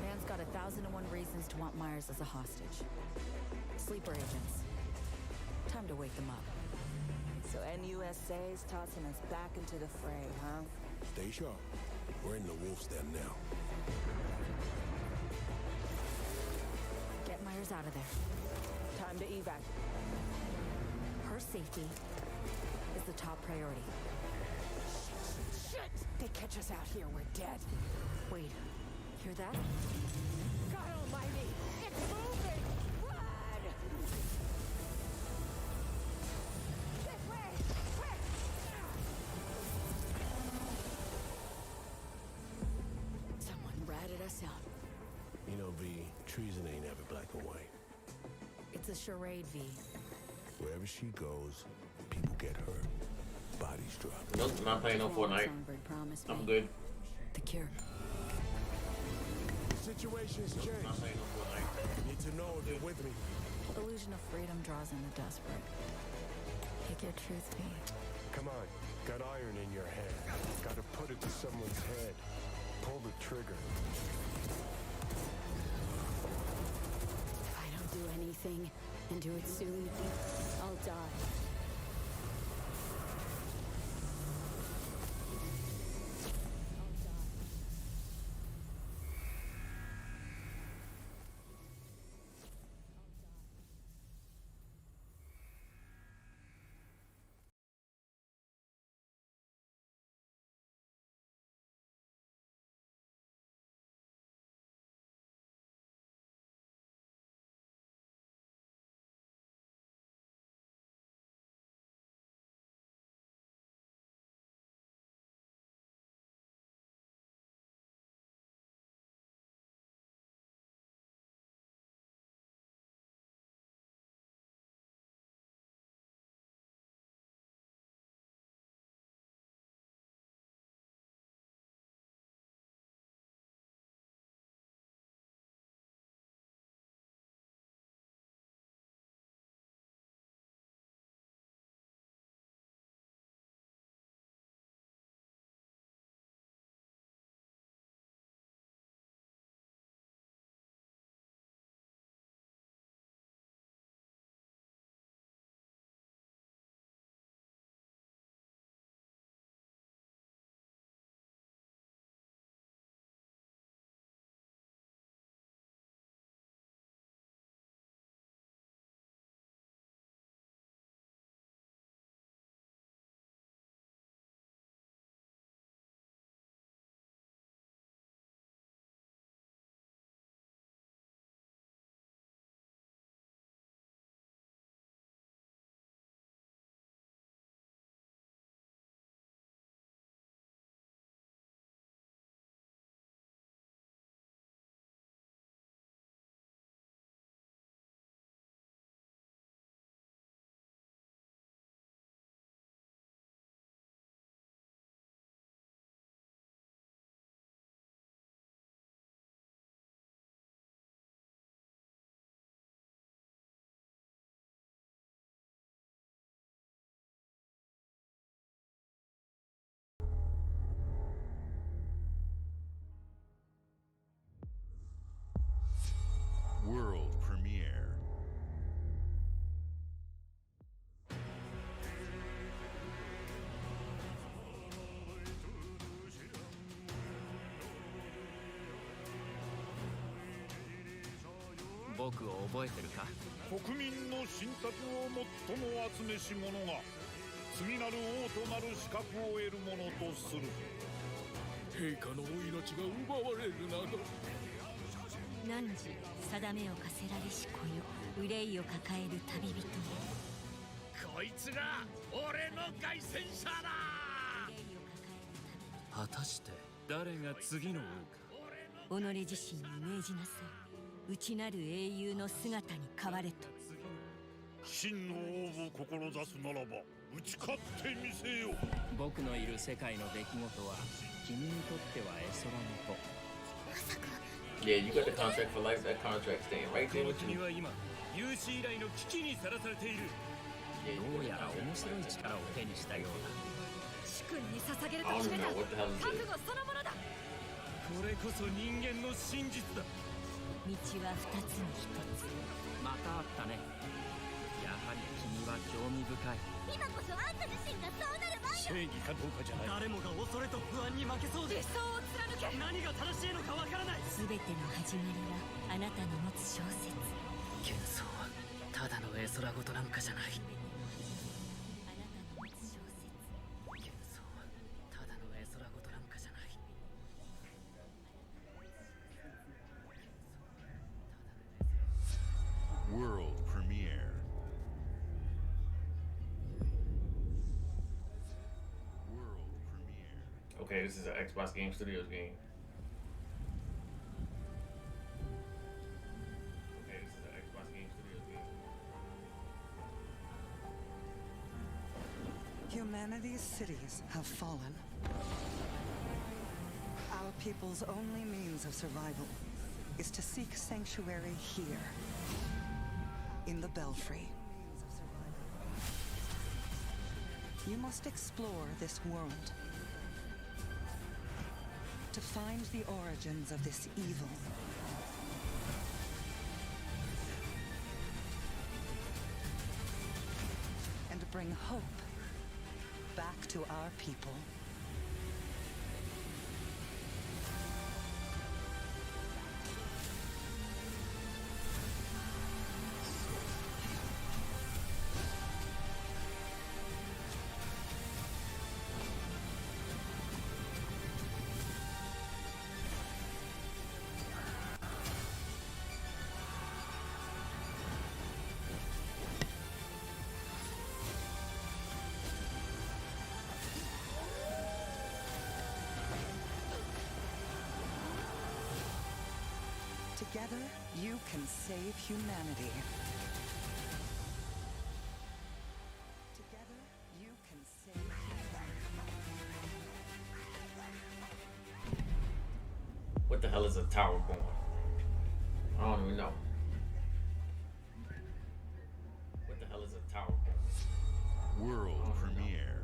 Man's got 1,001 reasons to want Myers as a hostage. Sleeper agents. Time to wake them up. So NUSA's tossing us back into the fray, huh? Stay sharp. We're in the wolf's den now. Get Myers out of there. Time to evac. Her safety is the top priority. Shit! They catch us out here, we're dead. Wait, hear that? God almighty! It's moving! Run! This way! Quick! Someone ratted us out. You know, V, treason ain't ever black and white. It's a charade, V. Wherever she goes, people get hurt. Bodies drop. Nope, I'm not playing no Fortnite. I'm good. The cure. Situations change. I'm not playing no Fortnite. Need to know if you're with me. Illusion of freedom draws in the desperate. Pick your truth, V. Come on. Got iron in your hand. Gotta put it to someone's head. Pull the trigger. If I don't do anything, and do it soon, I'll die. 僕を覚えてるか？国民の信託を最も集めし者が次なる王となる資格を得るものとする。陛下のお命が奪われるなど。汝定めを課せられし子よ、憂いを抱える旅人よ。こいつが俺の凱旋者だ。果たして誰が次の王か。己自身に命じなさい。内なる英雄の姿に変われと。真の王を志すならば打ち勝ってみせよ。僕のいる世界の出来事は君にとっては絵空の子。 Yeah, you got the contract for life. That contract staying right there with you. 君は今有史以来の危機にさらされている。どうやら面白い力を手にしたようだ。主君に捧げると決めた。覚悟そのものだ。これこそ人間の真実だ。道は二つに一つ。またあったね。やはり君は興味深い。今こそあんた自身がそうなる前よ。正義かどうかじゃない。誰もが恐れと不安に負けそうで。理想を貫け。何が正しいのかわからない。すべての始まりはあなたの持つ小説。幻想はただの絵空事なんかじゃない。あなたの持つ小説。幻想はただの絵空事なんかじゃない。 World premiere. World premiere. Okay, this is an Xbox Game Studios game. Okay, this is an Xbox Game Studios game. Humanity's cities have fallen. Our people's only means of survival is to seek sanctuary here, in the Belfry. You must explore this world to find the origins of this evil. And bring hope back to our people. Together, you can save humanity. Together, you can save humanity. What the hell is a tower going? I don't even know. What the hell is a tower going? World premiere.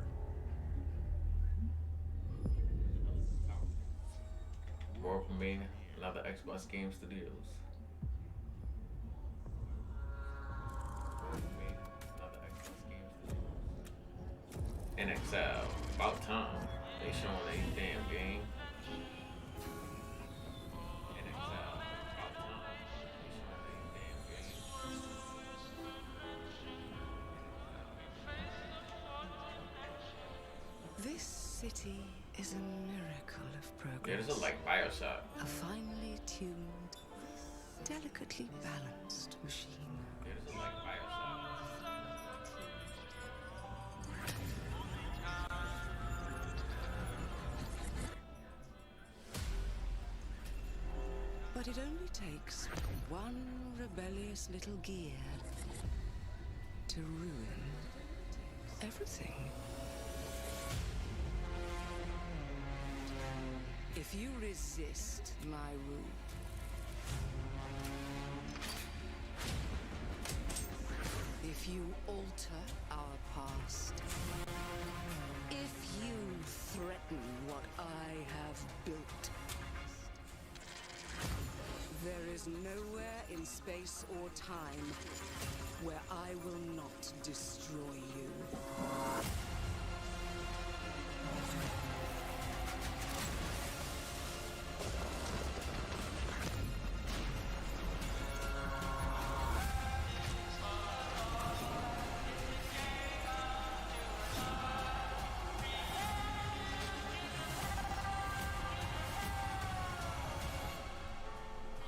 World premiere. Another Xbox Game Studios. Another Xbox Game Studios. NXL. About time. They showing a damn game. NXL. About time. They showing a damn game. This city is a miracle of progress. Yeah, this is like Bioshock. A finely tuned, delicately balanced machine. Yeah, this is like Bioshock. But it only takes one rebellious little gear to ruin everything. If you resist my rule, if you alter our past, if you threaten what I have built, there is nowhere in space or time where I will not destroy you.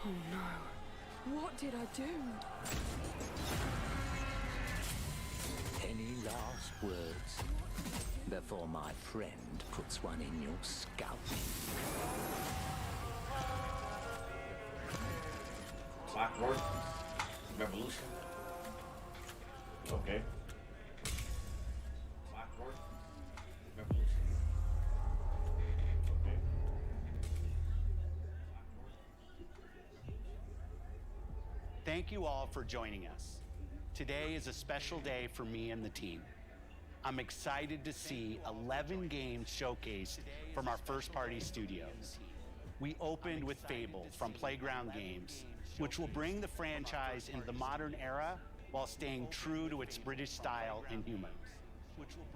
Oh no. What did I do? Any last words before my friend puts one in your scalp? Clockwork Revolution. Okay. Clockwork Revolution. Okay. Thank you all for joining us. Today is a special day for me and the team. I'm excited to see 11 games showcased from our first-party studios. We opened with Fable from Playground Games, which will bring the franchise into the modern era while staying true to its British style and humor.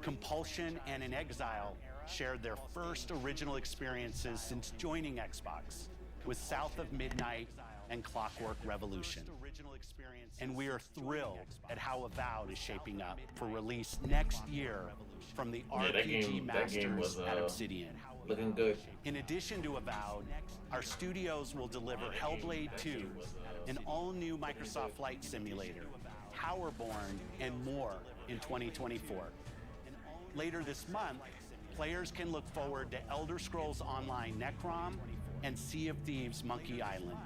Compulsion and In Exile shared their first original experiences since joining Xbox with South of Midnight and Clockwork Revolution. And we are thrilled at how Avowed is shaping up for release next year from the RPG Masters at Obsidian. Looking good. In addition to Avowed, our studios will deliver Hellblade 2, an all-new Microsoft Flight Simulator, Powerborn, and more in 2024. Later this month, players can look forward to Elder Scrolls Online Necrom and Sea of Thieves Monkey Island.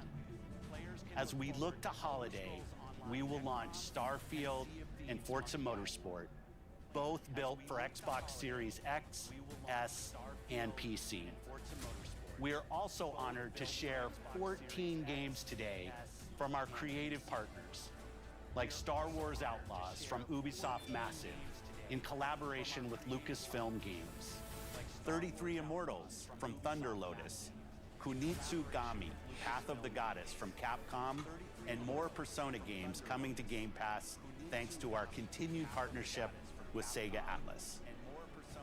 As we look to holiday, we will launch Starfield and Forza Motorsport, both built for Xbox Series X, S, and PC. We are also honored to share 14 games today from our creative partners, like Star Wars Outlaws from Ubisoft Massive in collaboration with Lucasfilm Games, 33 Immortals from Thunder Lotus, Kunitsu Gami, Path of the Goddess from Capcom, and more Persona games coming to Game Pass thanks to our continued partnership with Sega Atlas.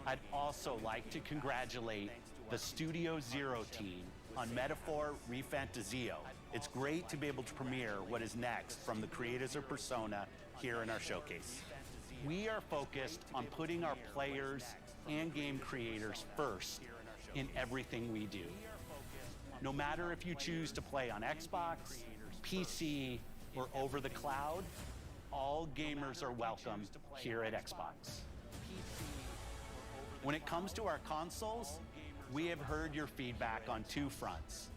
I'd also like to congratulate the Studio Zero team on Metaphor ReFantazio. It's great to be able to premiere what is next from the creators of Persona here in our showcase. We are focused on putting our players and game creators first in everything we do. No matter if you choose to play on Xbox, PC, or over the cloud, all gamers are welcome here at Xbox. When it comes to our consoles, we have heard your feedback on two fronts.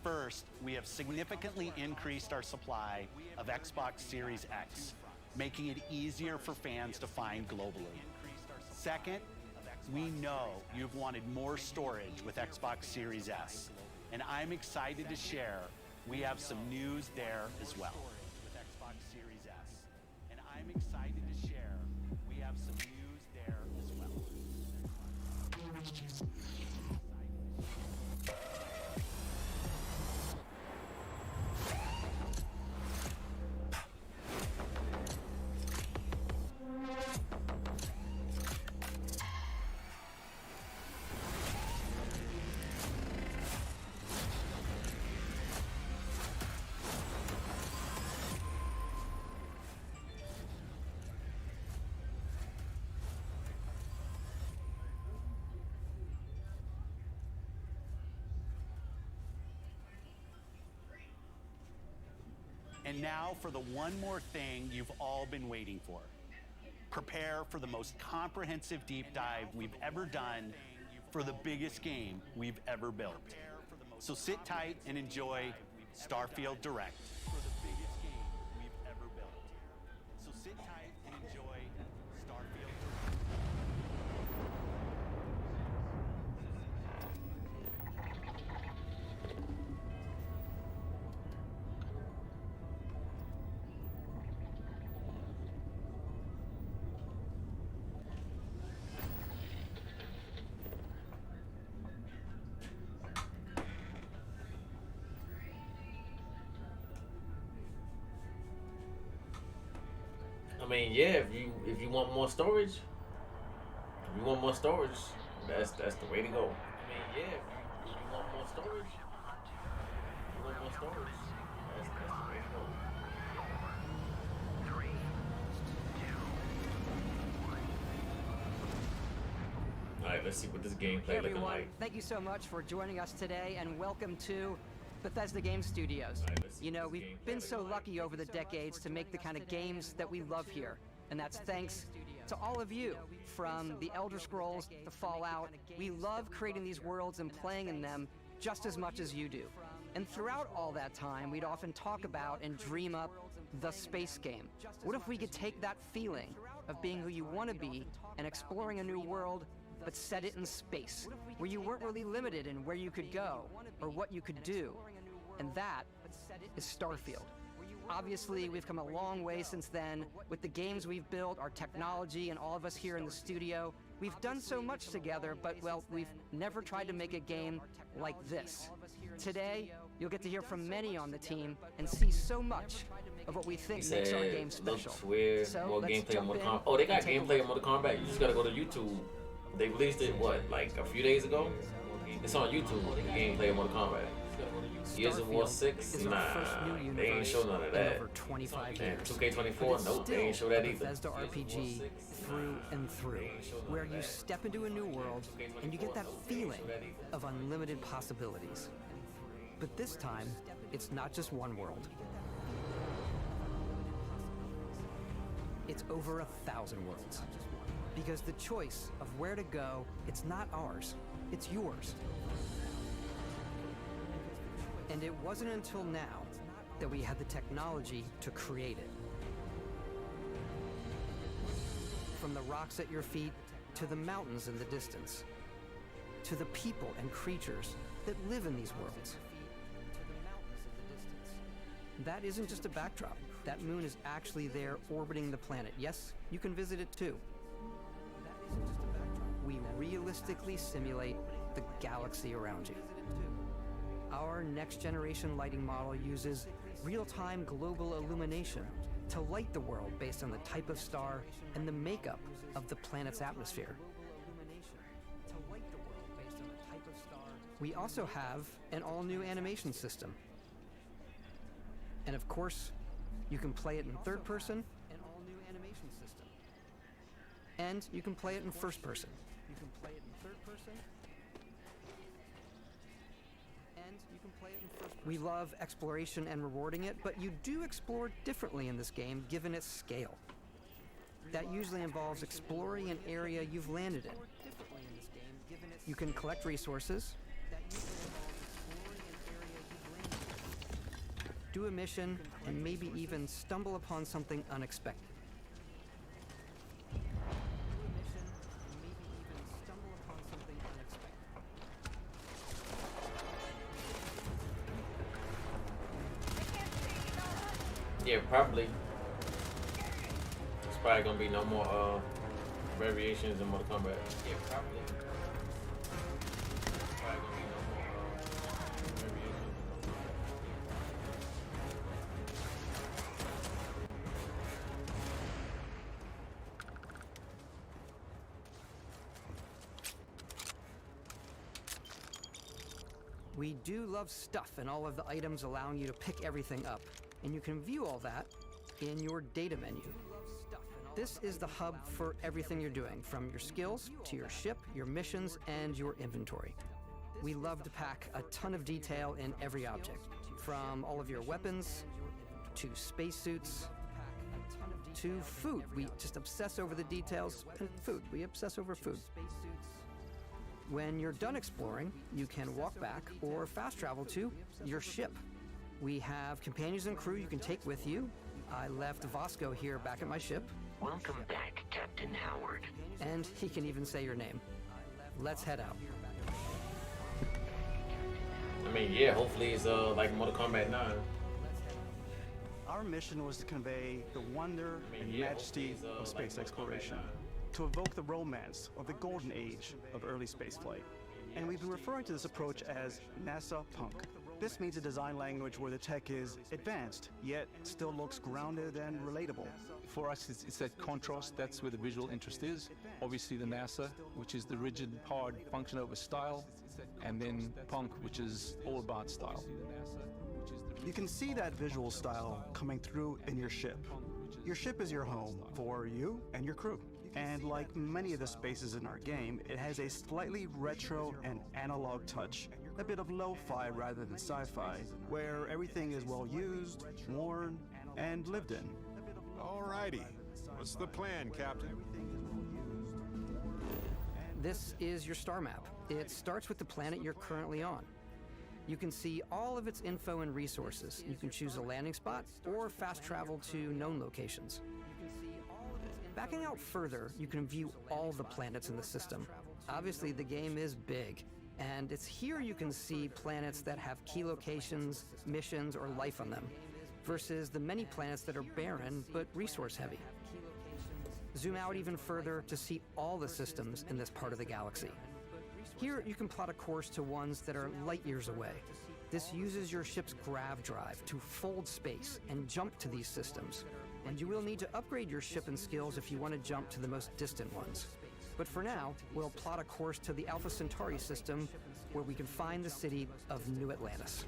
First, we have significantly increased our supply of Xbox Series X, making it easier for fans to find globally. Second, we know you've wanted more storage with Xbox Series S, and I'm excited to share we have some news there as well. And now for the one more thing you've all been waiting for. Prepare for the most comprehensive deep dive we've ever done for the biggest game we've ever built. So sit tight and enjoy Starfield Direct. I mean, yeah, if you want more storage, that's the way to go. I mean, yeah, if you want more storage, that's the way to go. All right, let's see what this gameplay looking like. Thank you so much for joining us today, and welcome to Bethesda Game Studios. You know, we've been so lucky over the decades to make the kind of games that we love here. And that's thanks to all of you, from the Elder Scrolls to Fallout. We love creating these worlds and playing in them just as much as you do. And throughout all that time, we'd often talk about and dream up the space game. What if we could take that feeling of being who you want to be and exploring a new world, but set it in space, where you weren't really limited in where you could go or what you could do? And that is Starfield. Obviously, we've come a long way since then. With the games we've built, our technology, and all of us here in the studio, we've done so much together, but, well, we've never tried to make a game like this. Today, you'll get to hear from many on the team and see so much of what we think makes our game special. Looks weird. So more let's gameplay in jump Mortal in Kombat. Oh, they got and take a gameplay look. in Mortal Kombat. You just gotta go to YouTube. They released it, what, like a few days ago? It's on YouTube, the gameplay in Mortal Kombat. Gears of War 6? Nah, they ain't show none of that. Over 25 And years. 2K24? Nope, they ain't show that either. Bethesda RPG through and through, where you step into a new world and you get that feeling of unlimited possibilities. But this time, it's not just one world. It's over 1,000 worlds. Because the choice of where to go, it's not ours, it's yours. And it wasn't until now that we had the technology to create it. From the rocks at your feet, to the mountains in the distance, to the people and creatures that live in these worlds. That isn't just a backdrop. That moon is actually there orbiting the planet. Yes, you can visit it too. We realistically simulate the galaxy around you. Our next-generation lighting model uses real-time global illumination to light the world based on the type of star and the makeup of the planet's atmosphere. We also have an all-new animation system. And of course, you can play it in third person, and you can play it in first person. We love exploration and rewarding it, but you do explore differently in this game given its scale. That usually involves exploring an area you've landed in. You can collect resources, do a mission, and maybe even stumble upon something unexpected. Yeah, probably. There's probably gonna be no more variations in Mortal Kombat. Yeah, probably. There's probably gonna be no more variations. We do love stuff and all of the items allowing you to pick everything up. And you can view all that in your data menu. This is the hub for everything you're doing, from your skills to your ship, your missions, and your inventory. We love to pack a ton of detail in every object, from all of your weapons, to spacesuits, to food. We just obsess over the details, and food. We obsess over food. When you're done exploring, you can walk back or fast travel to your ship. We have companions and crew you can take with you. I left Vasco here back at my ship. Welcome back, Captain Howard. And he can even say your name. Let's head out. I mean, yeah, hopefully it's like Mortal Kombat 9. Our mission was to convey the wonder and majesty of space exploration, to evoke the romance of the golden age of early spaceflight. And we've been referring to this approach as NASA Punk. This means a design language where the tech is advanced, yet still looks grounded and relatable. For us, it's that contrast. That's where the visual interest is. Obviously the NASA, which is the rigid, hard function over style, and then Punk, which is all about style. You can see that visual style coming through in your ship. Your ship is your home for you and your crew. And like many of the spaces in our game, it has a slightly retro and analog touch. a bit of lo-fi rather than sci-fi, where everything is well used, worn, and lived in. Alrighty. What's the plan, Captain? This is your star map. It starts with the planet you're currently on. You can see all of its info and resources. You can choose a landing spot or fast travel to known locations. Backing out further, you can view all the planets in the system. Obviously, the game is big, and it's here you can see planets that have key locations, missions, or life on them, versus the many planets that are barren but resource-heavy. Zoom out even further to see all the systems in this part of the galaxy. Here, you can plot a course to ones that are light years away. This uses your ship's grav drive to fold space and jump to these systems. And you will need to upgrade your ship and skills if you want to jump to the most distant ones. But for now, we'll plot a course to the Alpha Centauri system, where we can find the city of New Atlantis.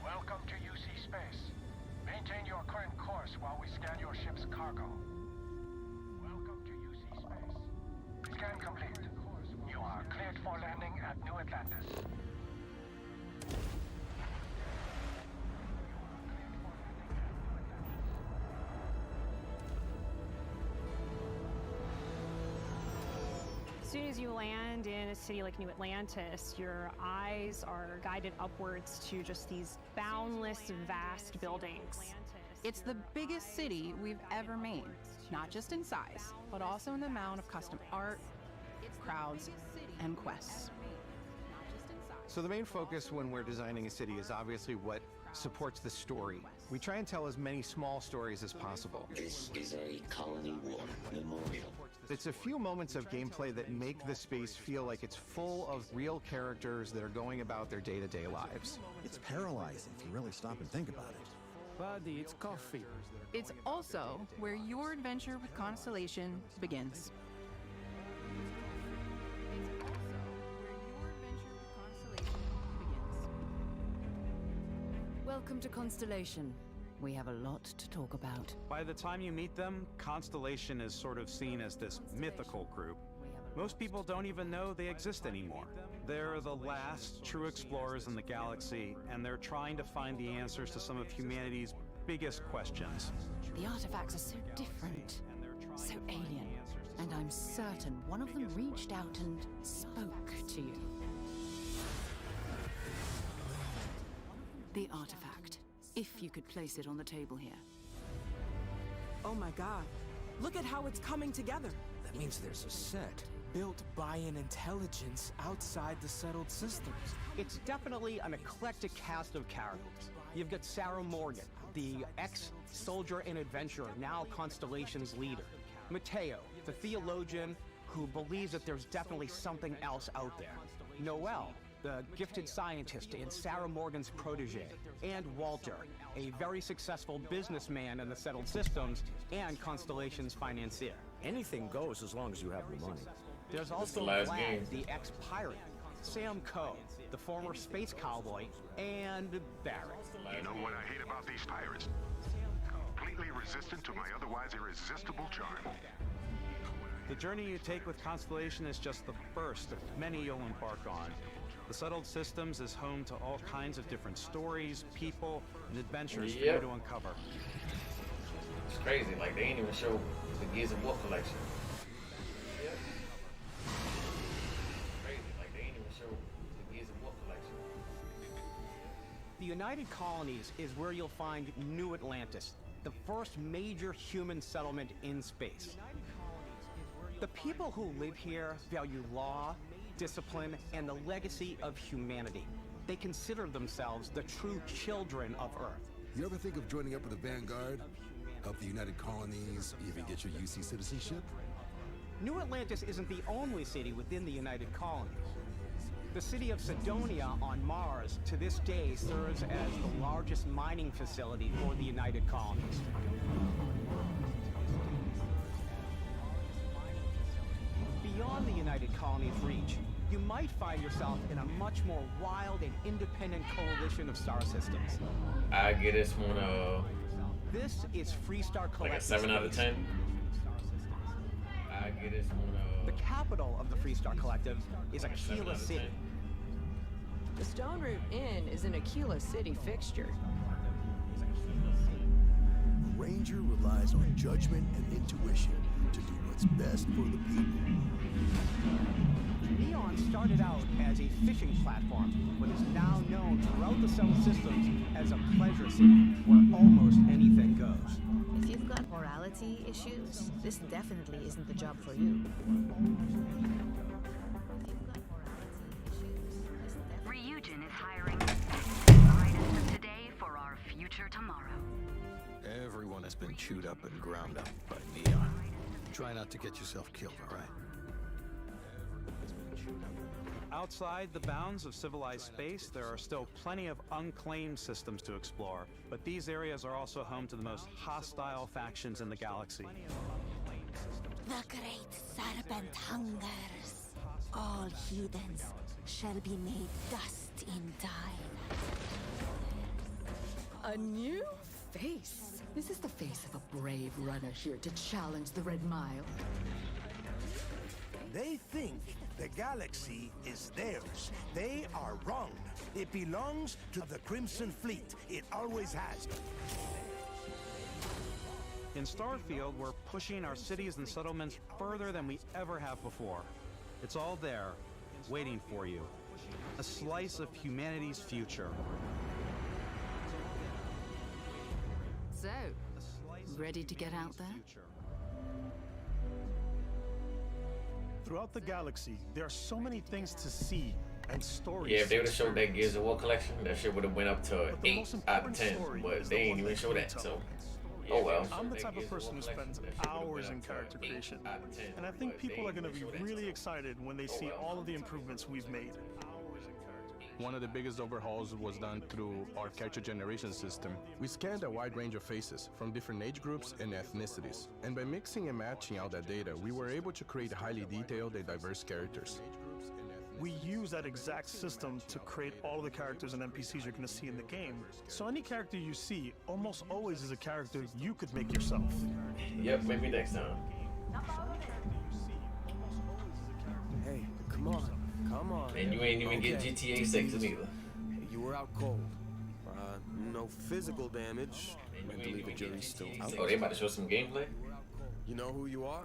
Welcome to UC Space. Maintain your current course while we scan your ship's cargo. Welcome to UC Space. Scan complete. You are cleared for landing at New Atlantis. As soon as you land in a city like New Atlantis, your eyes are guided upwards to just these boundless, vast buildings. It's the biggest city we've ever made, not just in size, but also in the amount of custom art, crowds, and quests. So the main focus when we're designing a city is obviously what supports the story. We try and tell as many small stories as possible. This is a Colony War memorial. It's a few moments of gameplay that make the space feel like it's full of real characters that are going about their day-to-day lives. It's paralyzing if you really stop and think about it. Buddy, it's coffee. It's also where your adventure with Constellation begins. Welcome to Constellation. We have a lot to talk about. By the time you meet them, Constellation is sort of seen as this mythical group. Most people don't even know they exist anymore. They're the last true explorers in the galaxy, and they're trying to find the answers to some of humanity's biggest questions. The artifacts are so different, so alien, and I'm certain one of them reached out and spoke to you. The artifact, if you could place it on the table here. Oh my god, look at how it's coming together. That means there's a set built by an intelligence outside the settled systems. It's definitely an eclectic cast of characters. You've got Sarah Morgan, the ex-soldier and adventurer, now Constellation's leader. Mateo, the theologian who believes that there's definitely something else out there. Noel, the gifted scientist and Sarah Morgan's protege. And Walter, a very successful businessman in the settled systems and Constellation's financier. Anything goes as long as you have the money. There's also Vlad, the ex-pirate, Sam Coe, the former space cowboy, and Barrett. You know what I hate about these pirates? Completely resistant to my otherwise irresistible charm. The journey you take with Constellation is just the first of many you'll embark on. The Settled Systems is home to all kinds of different stories, people, and adventures for you to uncover. It's crazy, like they ain't even show the Gears of War collection. The United Colonies is where you'll find New Atlantis, the first major human settlement in space. The people who live here value law, discipline, and the legacy of humanity. They consider themselves the true children of Earth. You ever think of joining up with the Vanguard? Help the United Colonies, even get your UC citizenship? New Atlantis isn't the only city within the United Colonies. The city of Cydonia on Mars to this day serves as the largest mining facility for the United Colonies. Beyond the United Colonies' reach, you might find yourself in a much more wild and independent coalition of star systems. I get this one This is Freestar Collective. like a 7 out of 10. I get this one The capital of the Freestar Collective is Aquila City. The Stone Root Inn is an Aquila City fixture. Ranger relies on judgment and intuition to do what's best for the people. Neon started out as a fishing platform, but is now known throughout the Settled Systems as a pleasure city where almost anything goes. If you've got morality issues, this definitely isn't the job for you. Ryujin is hiring scientists of today for our future tomorrow. Everyone has been chewed up and ground up by Neon. Try not to get yourself killed, all right? Outside the bounds of civilized space, there are still plenty of unclaimed systems to explore, but these areas are also home to the most hostile factions in the galaxy. The great serpent hungers. All heathens shall be made dust in time. A new face. This is the face of a brave runner here to challenge the Red Mile. They think the galaxy is theirs. They are wrong. It belongs to the Crimson Fleet. It always has. In Starfield, we're pushing our cities and settlements further than we ever have before. It's all there, waiting for you. A slice of humanity's future. So, ready to get out there? Throughout the galaxy, there are so many things to see and stories. Yeah, if they would have showed that Gears of War collection, that shit would have went up to 8 out of 10. But they ain't even show that, so oh well. I'm the type of person who spends hours in character creation, and I think people are going to be really excited when they see all of the improvements we've made. One of the biggest overhauls was done through our character generation system. We scanned a wide range of faces from different age groups and ethnicities. And by mixing and matching out that data, we were able to create highly detailed and diverse characters. We use that exact system to create all of the characters and NPCs you're going to see in the game. So any character you see almost always is a character you could make yourself. Yep, maybe next time. Hey, come on. Come on. And you ain't even get GTA 6 either. You were out cold. No physical damage. Mentally, the jury's still out. Oh, they about to show some gameplay? You know who you are?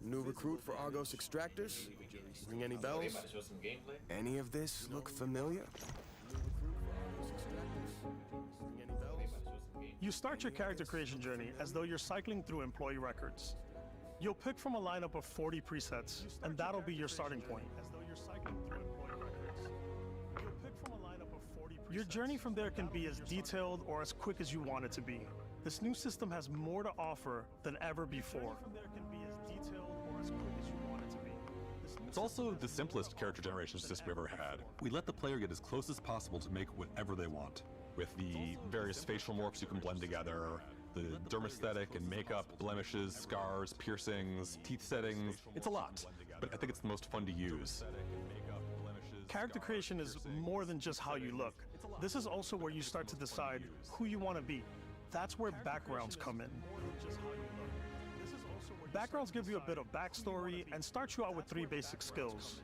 New recruit for Argos Extractors? Ring any bells? They about to show some gameplay? Any of this look familiar? You start your character creation journey as though you're cycling through employee records. You'll pick from a lineup of 40 presets, and that'll be your starting point. Your journey from there can be as detailed or as quick as you want it to be. This new system has more to offer than ever before. It's also the simplest character generation system we've ever had. We let the player get as close as possible to make whatever they want. With the various facial morphs you can blend together, the dermesthetic and makeup, blemishes, scars, piercings, teeth settings. It's a lot, but I think it's the most fun to use. Character creation is more than just how you look. This is also where you start to decide who you want to be. That's where backgrounds come in. Backgrounds give you a bit of backstory and start you out with 3 basic skills.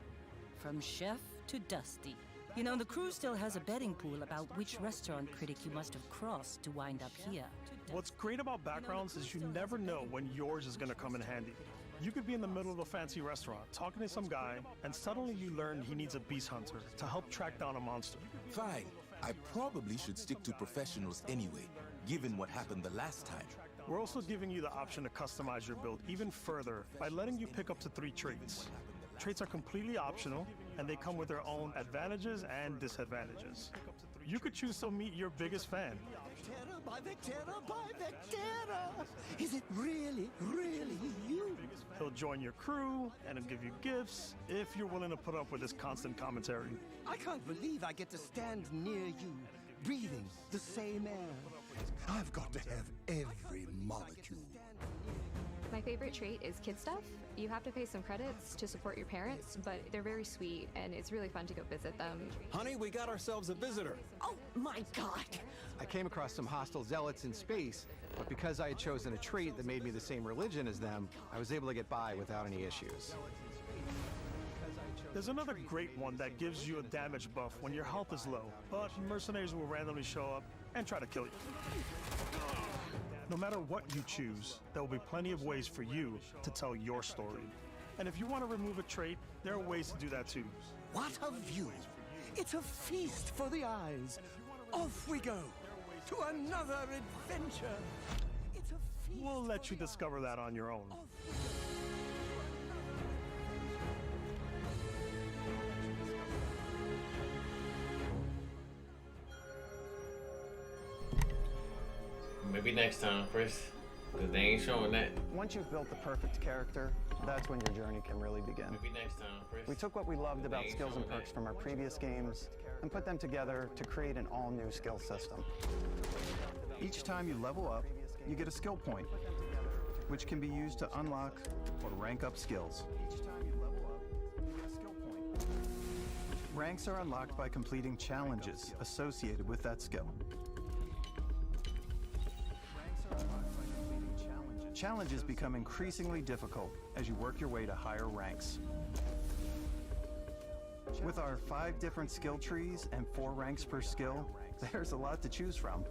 From chef to Dusty. You know, the crew still has a betting pool about which restaurant critic you must have crossed to wind up here. What's great about backgrounds is you never know when yours is going to come in handy. You could be in the middle of a fancy restaurant, talking to some guy, and suddenly you learn he needs a beast hunter to help track down a monster. Fine. I probably should stick to professionals anyway, given what happened the last time. We're also giving you the option to customize your build even further by letting you pick up to 3 traits. Traits are completely optional, and they come with their own advantages and disadvantages. You could choose to meet your biggest fan. By Vectera, by Vectera! Is it really, really you? He'll join your crew and he'll give you gifts if you're willing to put up with his constant commentary. I can't believe I get to stand near you, breathing the same air. I've got to have every molecule. My favorite trait is kid stuff. You have to pay some credits to support your parents, but they're very sweet and it's really fun to go visit them. Honey, we got ourselves a visitor. Oh my god! I came across some hostile zealots in space, but because I had chosen a trait that made me the same religion as them, I was able to get by without any issues. There's another great one that gives you a damage buff when your health is low, but mercenaries will randomly show up and try to kill you. No matter what you choose, there will be plenty of ways for you to tell your story. And if you want to remove a trait, there are ways to do that too. What a view! It's a feast for the eyes. Off we go to another adventure. It's a feast. We'll let you discover that on your own. Maybe next time, Chris, because they ain't showing that. Once you've built the perfect character, that's when your journey can really begin. Maybe next time, Chris. We took what we loved about skills and perks from our previous games and put them together to create an all-new skill system. Each time you level up, you get a skill point, which can be used to unlock or rank up skills. Ranks are unlocked by completing challenges associated with that skill. Challenges become increasingly difficult as you work your way to higher ranks. With our 5 different skill trees and 4 ranks per skill, there's a lot to choose from.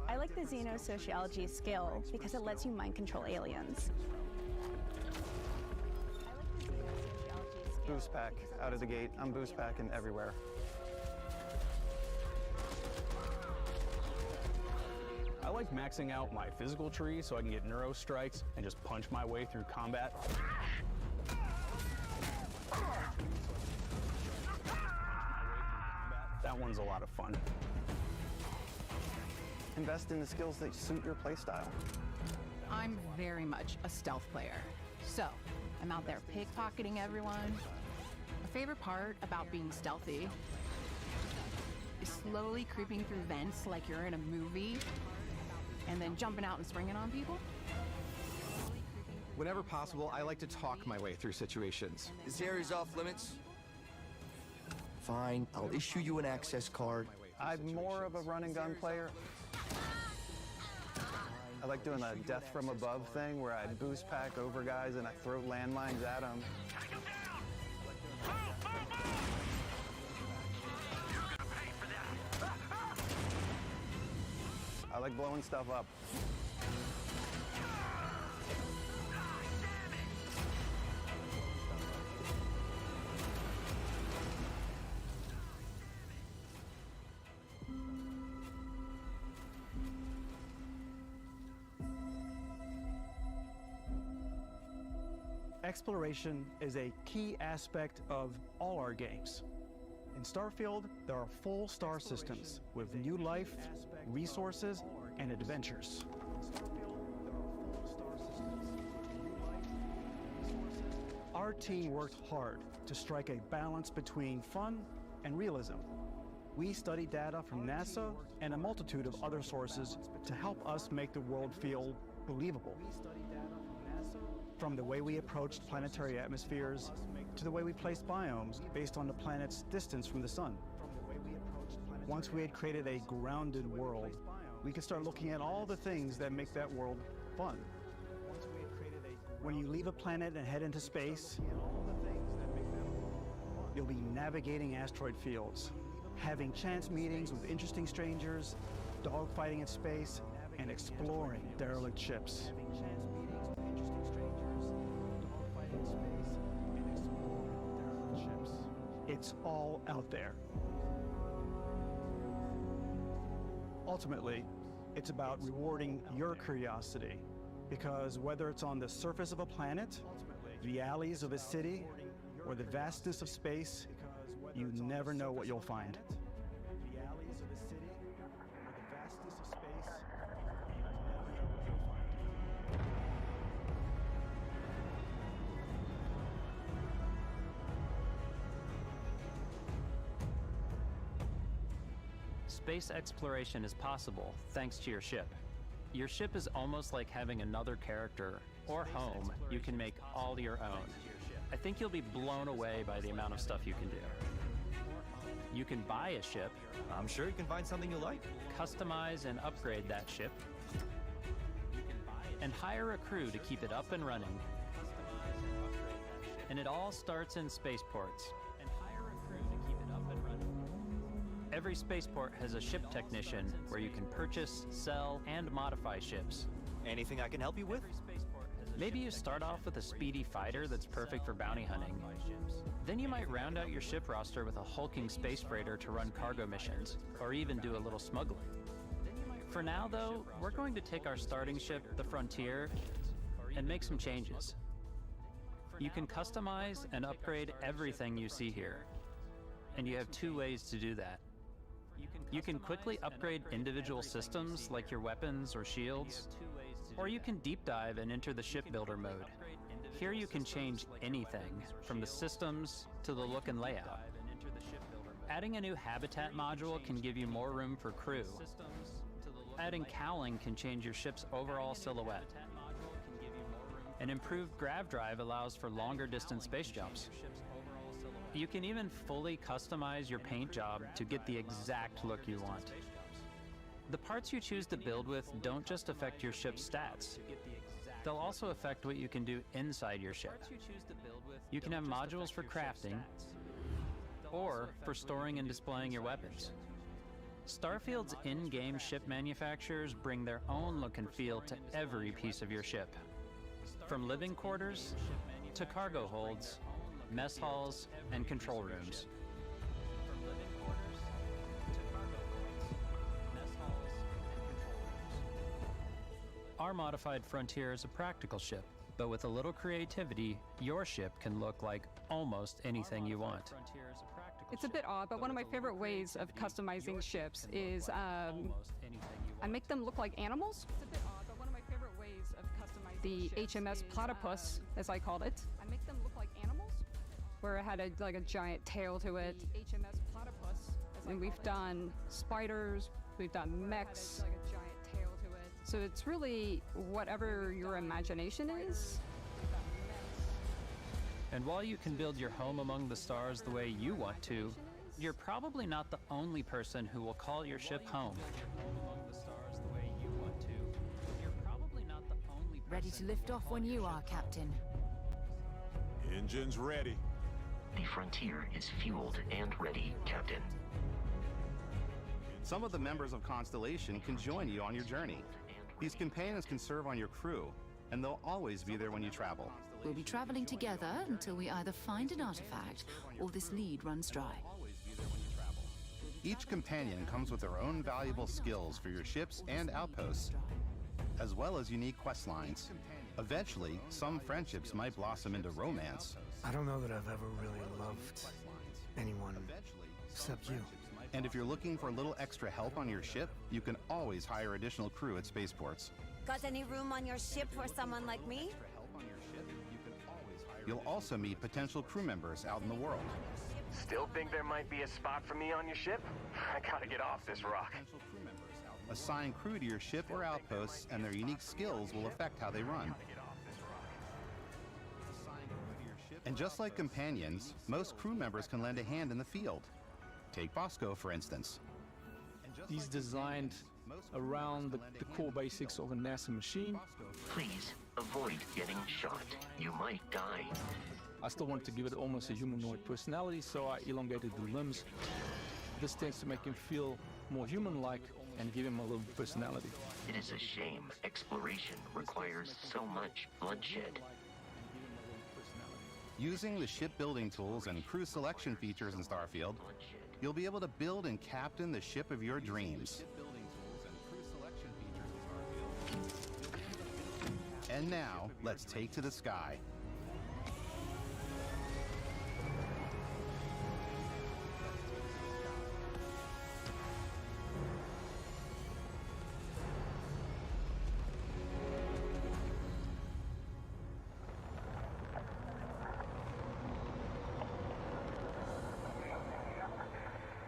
I like the Xenosociology skill because it lets you mind control aliens. Boost pack out of the gate. I'm boost packing everywhere. I like maxing out my physical tree so I can get neuro strikes and just punch my way through combat. That one's a lot of fun. Invest in the skills that suit your playstyle. I'm very much a stealth player. So, I'm out there pickpocketing everyone. A favorite part about being stealthy is slowly creeping through vents like you're in a movie, and then jumping out and springing on people. Whenever possible, I like to talk my way through situations. This area's off limits. Fine, I'll issue you an access card. I'm more of a run and gun player. I like doing the death from above thing where I boost pack over guys and I throw landmines at them. I like blowing stuff up. Exploration is a key aspect of all our games. In Starfield, there are full star systems with new life, resources, and adventures. Our team worked hard to strike a balance between fun and realism. We studied data from NASA and a multitude of other sources to help us make the world feel believable. From the way we approached planetary atmospheres to the way we placed biomes based on the planet's distance from the sun. Once we had created a grounded world, we could start looking at all the things that make that world fun. When you leave a planet and head into space, you'll be navigating asteroid fields, having chance meetings with interesting strangers, dogfighting in space, and exploring derelict ships. It's all out there. Ultimately, it's about rewarding your curiosity, because whether it's on the surface of a planet, the alleys of a city, or the vastness of space, you never know what you'll find. Space exploration is possible thanks to your ship. Your ship is almost like having another character or home you can make all your own. I think you'll be blown away by the amount of stuff you can do. You can buy a ship. I'm sure you can find something you like. Customize and upgrade that ship. And hire a crew to keep it up and running. And it all starts in spaceports. Every spaceport has a ship technician where you can purchase, sell, and modify ships. Anything I can help you with? Maybe you start off with a speedy fighter that's perfect for bounty hunting. Then you might round out your ship roster with a hulking space freighter to run cargo missions, or even do a little smuggling. For now, though, we're going to take our starting ship, the Frontier, and make some changes. You can customize and upgrade everything you see here, and you have two ways to do that. You can quickly upgrade individual systems like your weapons or shields, or you can deep dive and enter the shipbuilder mode. Here you can change anything, from the systems to the look and layout. Adding a new habitat module can give you more room for crew. Adding cowling can change your ship's overall silhouette. An improved grav drive allows for longer distance space jumps. You can even fully customize your paint job to get the exact look you want. The parts you choose to build with don't just affect your ship's stats. They'll also affect what you can do inside your ship. You can have modules for crafting or for storing and displaying your weapons. Starfield's in-game ship manufacturers bring their own look and feel to every piece of your ship. From living quarters to cargo holds, mess halls, and control rooms. Our modified Frontier is a practical ship, but with a little creativity, your ship can look like almost anything you want. It's a bit odd, but one of my favorite ways of customizing ships is I make them look like animals. It's a bit odd, but one of my favorite ways of customizing the HMS Platypus, as I called it. I make them look like animals, where it had a giant tail to it. The HMS Platypus, and we've done spiders, we've done mechs. So it's really whatever your imagination is. And while you can build your home among the stars the way you want to, you're probably not the only person who will call your ship home. Ready to lift off when you are, Captain. Engines ready. The Frontier is fueled and ready, Captain. Some of the members of Constellation can join you on your journey. These companions can serve on your crew, and they'll always be there when you travel. We'll be traveling together until we either find an artifact or this lead runs dry. Each companion comes with their own valuable skills for your ships and outposts, as well as unique quest lines. Eventually, some friendships might blossom into romance. I don't know that I've ever really loved anyone except you. And if you're looking for a little extra help on your ship, you can always hire additional crew at spaceports. Got any room on your ship for someone like me? You'll also meet potential crew members out in the world. Still think there might be a spot for me on your ship? I gotta get off this rock. Assign crew to your ship or outposts, and their unique skills will affect how they run. And just like companions, most crew members can lend a hand in the field. Take Bosco, for instance. He's designed around the core basics of a NASA machine. Please avoid getting shot. You might die. I still wanted to give it almost a humanoid personality, so I elongated the limbs. This tends to make him feel more human-like and give him a little personality. It is a shame exploration requires so much bloodshed. Using the shipbuilding tools and crew selection features in Starfield, you'll be able to build and captain the ship of your dreams. And now, let's take to the sky.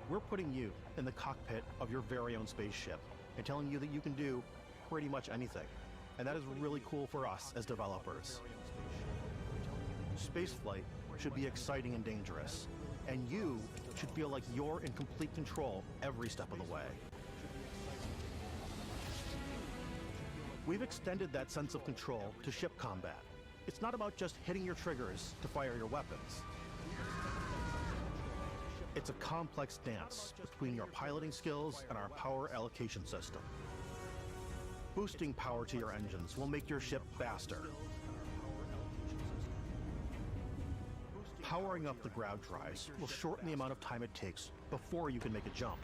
We're putting you in the cockpit of your very own spaceship and telling you that you can do pretty much anything. And that is really cool for us as developers. Spaceflight should be exciting and dangerous, and you should feel like you're in complete control every step of the way. We've extended that sense of control to ship combat. It's not about just hitting your triggers to fire your weapons. It's a complex dance between your piloting skills and our power allocation system. Boosting power to your engines will make your ship faster. Powering up the ground drives will shorten the amount of time it takes before you can make a jump.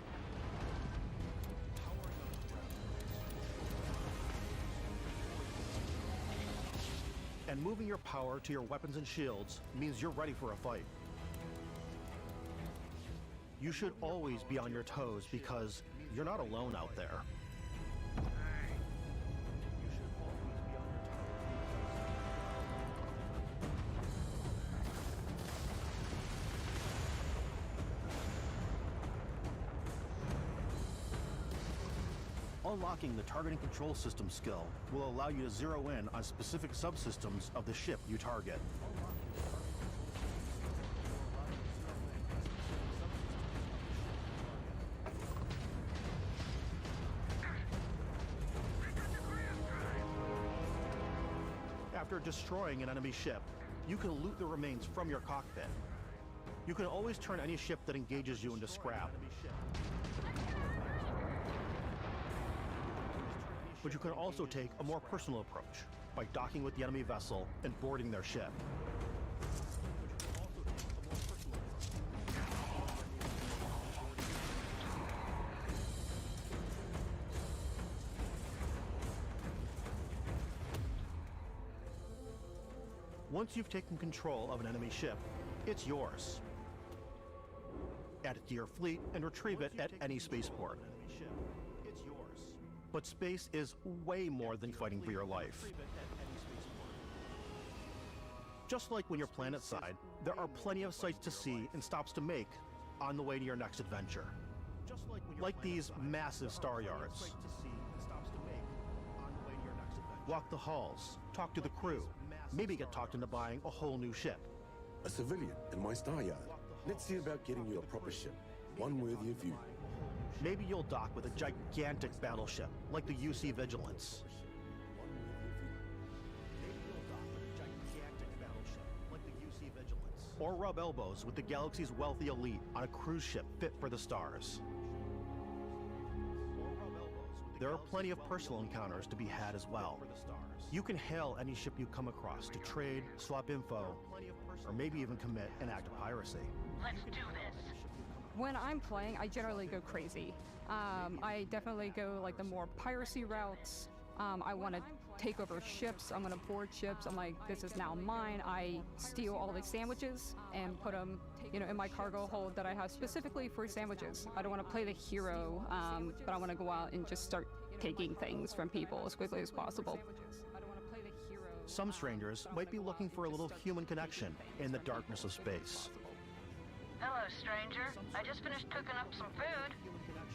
And moving your power to your weapons and shields means you're ready for a fight. You should always be on your toes because you're not alone out there. Unlocking the targeting control system skill will allow you to zero in on specific subsystems of the ship you target. After destroying an enemy ship, you can loot the remains from your cockpit. You can always turn any ship that engages you into scrap. But you can also take a more personal approach by docking with the enemy vessel and boarding their ship. Once you've taken control of an enemy ship, it's yours. Add it to your fleet and retrieve it at any spaceport. But space is way more than fighting for your life. Just like when you're planetside, there are plenty of sights to see and stops to make on the way to your next adventure. Like these massive star yards. Walk the halls, talk to the crew, maybe get talked into buying a whole new ship. A civilian in my star yard. Let's see about getting you a proper ship, one worthy of you. Maybe you'll dock with a gigantic battleship, like the UC Vigilance. Or rub elbows with the galaxy's wealthy elite on a cruise ship fit for the stars. There are plenty of personal encounters to be had as well. You can hail any ship you come across to trade, swap info, or maybe even commit an act of piracy. Let's do this. When I'm playing, I generally go crazy. I definitely go like the more piracy routes. I want to take over ships. I'm going to board ships. I'm like, this is now mine. I steal all the sandwiches and put them, in my cargo hold that I have specifically for sandwiches. I don't want to play the hero, but I want to go out and just start taking things from people as quickly as possible. Some strangers might be looking for a little human connection in the darkness of space. Hello, stranger. I just finished cooking up some food.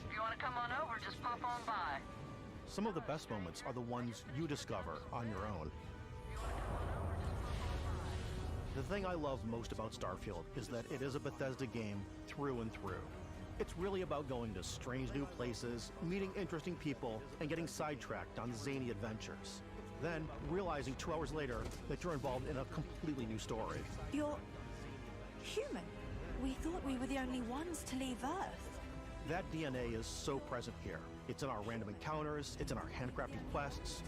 If you want to come on over, just pop on by. Some of the best moments are the ones you discover on your own. The thing I love most about Starfield is that it is a Bethesda game through and through. It's really about going to strange new places, meeting interesting people, and getting sidetracked on zany adventures. Then, realizing 2 hours later that you're involved in a completely new story. You're human. We thought we were the only ones to leave Earth. That DNA is so present here. It's in our random encounters, it's in our handcrafted quests,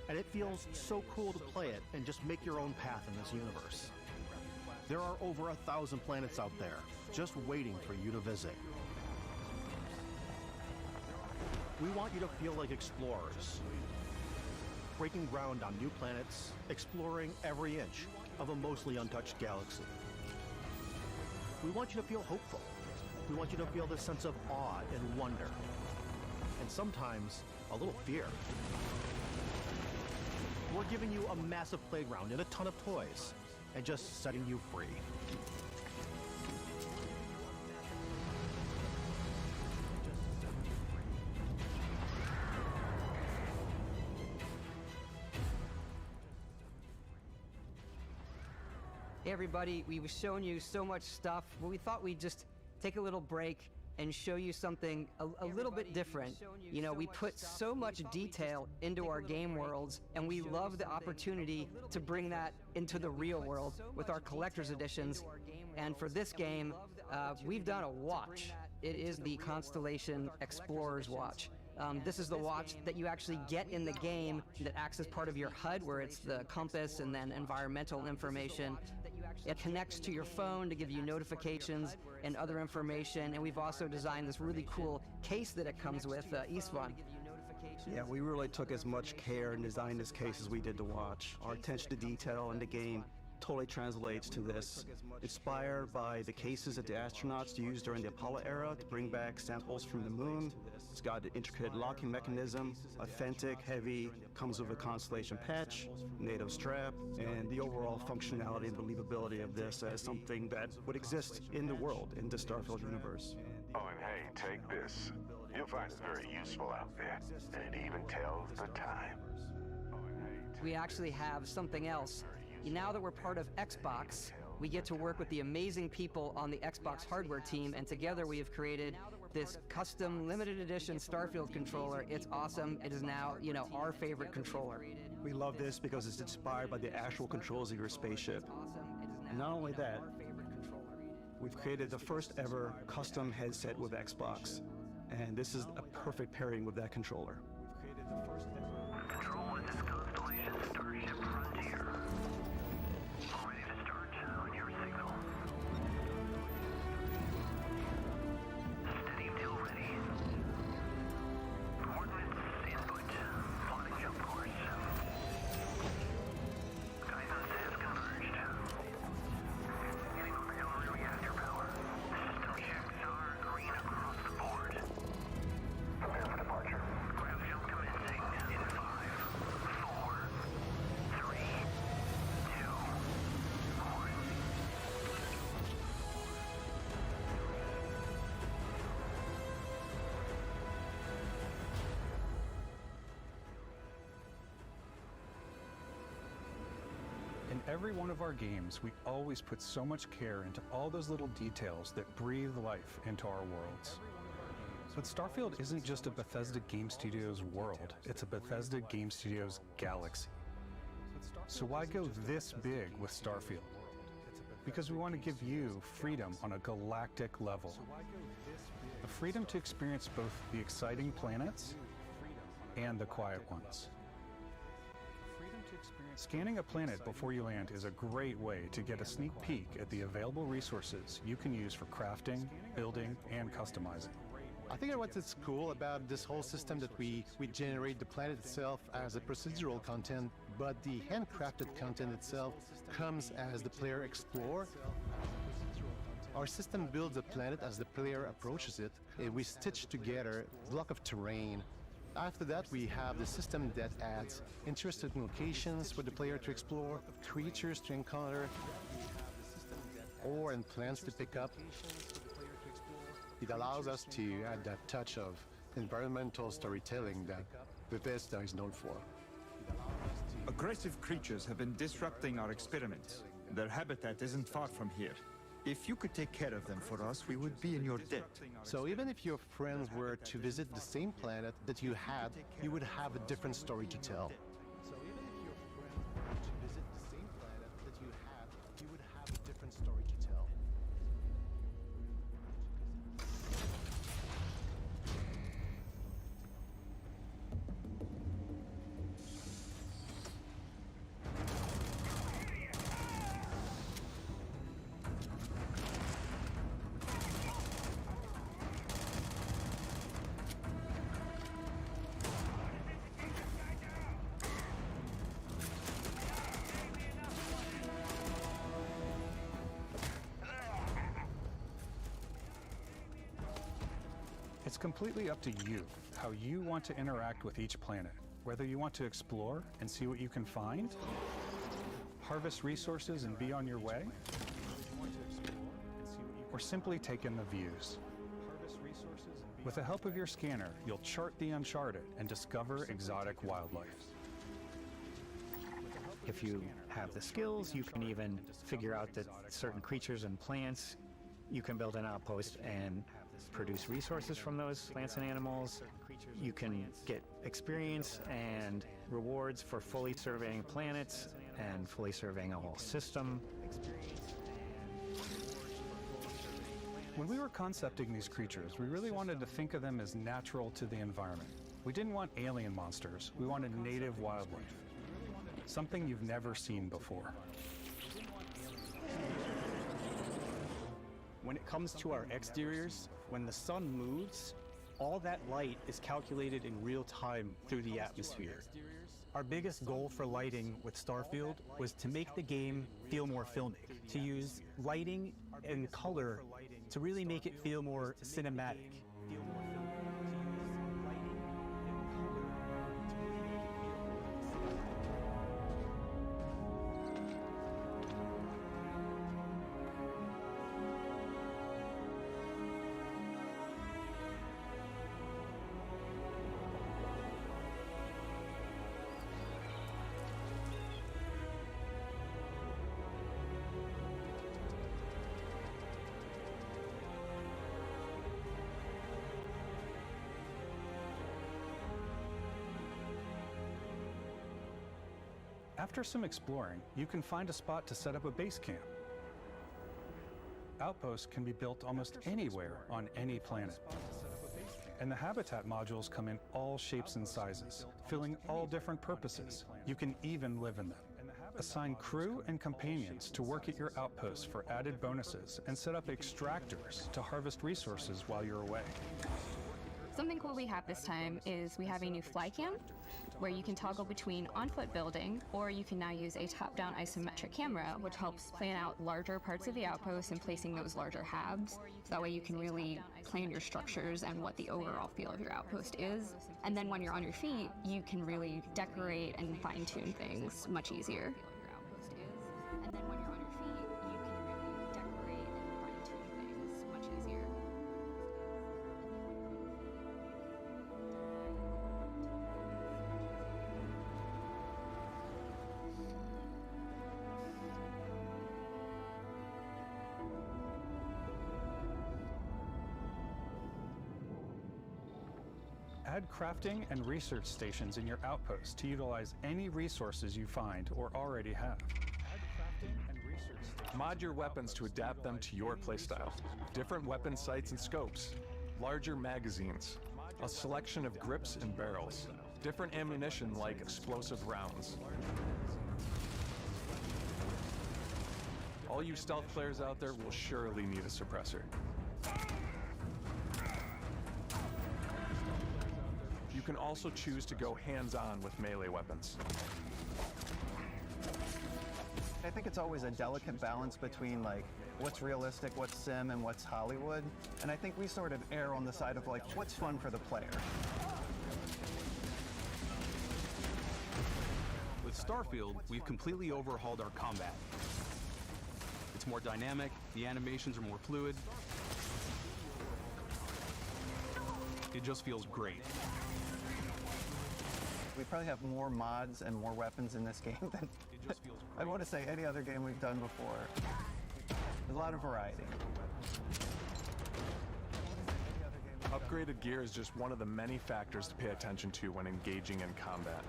and it feels so cool to play it and just make your own path in this universe. There are over 1,000 planets out there, just waiting for you to visit. We want you to feel like explorers, breaking ground on new planets, exploring every inch of a mostly untouched galaxy. We want you to feel hopeful. We want you to feel this sense of awe and wonder, and sometimes a little fear. We're giving you a massive playground and a ton of toys, and just setting you free. Hey everybody, we've shown you so much stuff, but we thought we'd just take a little break and show you something a little bit different. You know, we put so much detail into our game worlds, and we love the opportunity to bring that into the real world with our collector's editions. And for this game, we've done a watch. It is the Constellation Explorer's Watch. This is the watch that you actually get in the game that acts as part of your HUD, where it's the compass and then environmental information. It connects to your phone to give you notifications and other information, and we've also designed this really cool case that it comes with, Istvan. Yeah, we really took as much care in designing this case as we did the watch. Our attention to detail in the game totally translates to this. Inspired by the cases that the astronauts used during the Apollo era to bring back samples from the moon. It's got an intricate locking mechanism, authentic, heavy, comes with a Constellation patch, NATO strap, and the overall functionality and believability of this as something that would exist in the world, in the Starfield universe. Oh, and hey, take this. You'll find it very useful out there, and it even tells the time. We actually have something else. Now that we're part of Xbox, we get to work with the amazing people on the Xbox hardware team, and together we have created this custom limited edition Starfield controller. It's awesome. It is now, you know, our favorite controller. We love this because it's inspired by the actual controls of your spaceship. And not only that, we've created the first ever custom headset with Xbox, and this is a perfect pairing with that controller. Control 1, this Constellation Starship Frontier. Ready to start on your signal. Steady till ready. Coordinates input. Plotting jump course. Guidance has converged. Getting auxiliary reactor power. System checks are green across the board. Prepare for departure. Grav jump commencing in 5, 4, 3, 2, 1. In every one of our games, we always put so much care into all those little details that breathe life into our worlds. But Starfield isn't just a Bethesda Game Studios world, it's a Bethesda Game Studios galaxy. So why go this big with Starfield? Because we want to give you freedom on a galactic level. The freedom to experience both the exciting planets and the quiet ones. Scanning a planet before you land is a great way to get a sneak peek at the available resources you can use for crafting, building, and customizing. I think what's cool about this whole system that we generate the planet itself as a procedural content, but the handcrafted content itself comes as the player explore. Our system builds a planet as the player approaches it, and we stitch together a block of terrain. After that, we have the system that adds interesting locations for the player to explore, creatures to encounter, ore and plants to pick up. It allows us to add that touch of environmental storytelling that Bethesda is known for. Aggressive creatures have been disrupting our experiments. Their habitat isn't far from here. If you could take care of them for us, we would be in your debt. So even if your friends were to visit the same planet that you had, you would have a different story to tell. So even if your friends were to visit the same planet that you had, you would have a different story to tell. It's completely up to you how you want to interact with each planet, whether you want to explore and see what you can find, harvest resources and be on your way, or simply take in the views. With the help of your scanner, you'll chart the uncharted and discover exotic wildlife. If you have the skills, you can even figure out that certain creatures and plants, you can build an outpost and produce resources from those plants and animals. You can get experience and rewards for fully surveying planets and fully surveying a whole system. When we were concepting these creatures, we really wanted to think of them as natural to the environment. We didn't want alien monsters. We wanted native wildlife. Something you've never seen before. When it comes to our exteriors, when the sun moves, all that light is calculated in real time through the atmosphere. Our biggest goal for lighting with Starfield was to make the game feel more filmic, to use lighting and color to really make it feel more cinematic. After some exploring, you can find a spot to set up a base camp. Outposts can be built almost anywhere on any planet. And the habitat modules come in all shapes and sizes, filling all different purposes. You can even live in them. Assign crew and companions to work at your outposts for added bonuses, and set up extractors to harvest resources while you're away. Something cool we have this time is we have a new fly cam where you can toggle between on-foot building, or you can now use a top-down isometric camera, which helps plan out larger parts of the outpost and placing those larger halves. So that way you can really plan your structures and what the overall feel of your outpost is. And then when you're on your feet, you can really decorate and fine-tune things much easier. Add crafting and research stations in your outposts to utilize any resources you find or already have. Mod your weapons to adapt them to your playstyle. Different weapon sights and scopes, larger magazines, a selection of grips and barrels, different ammunition like explosive rounds. All you stealth players out there will surely need a suppressor. You can also choose to go hands-on with melee weapons. I think it's always a delicate balance between like what's realistic, what's sim, and what's Hollywood. And I think we sort of err on the side of like what's fun for the player. With Starfield, we've completely overhauled our combat. It's more dynamic, the animations are more fluid. It just feels great. We probably have more mods and more weapons in this game than I want to say any other game we've done before. There's a lot of variety. Upgraded gear is just one of the many factors to pay attention to when engaging in combat.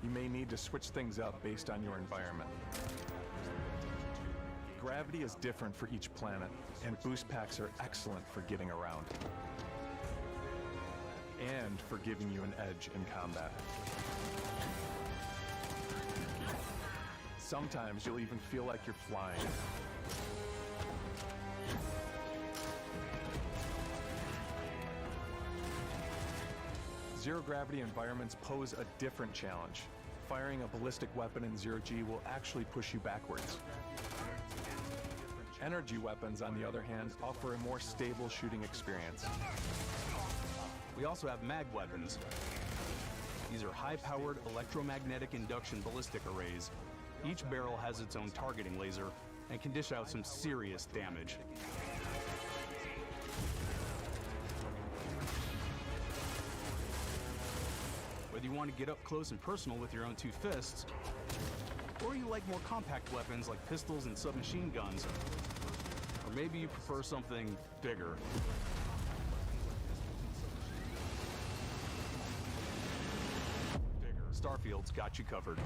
You may need to switch things up based on your environment. Gravity is different for each planet, and boost packs are excellent for getting around. And for giving you an edge in combat. Sometimes you'll even feel like you're flying. Zero-gravity environments pose a different challenge. Firing a ballistic weapon in zero-G will actually push you backwards. Energy weapons, on the other hand, offer a more stable shooting experience. We also have mag weapons. These are high-powered electromagnetic induction ballistic arrays. Each barrel has its own targeting laser and can dish out some serious damage. Whether you want to get up close and personal with your own two fists, Or you like more compact weapons like pistols and submachine guns. Or maybe you prefer something bigger. Starfield's got you covered.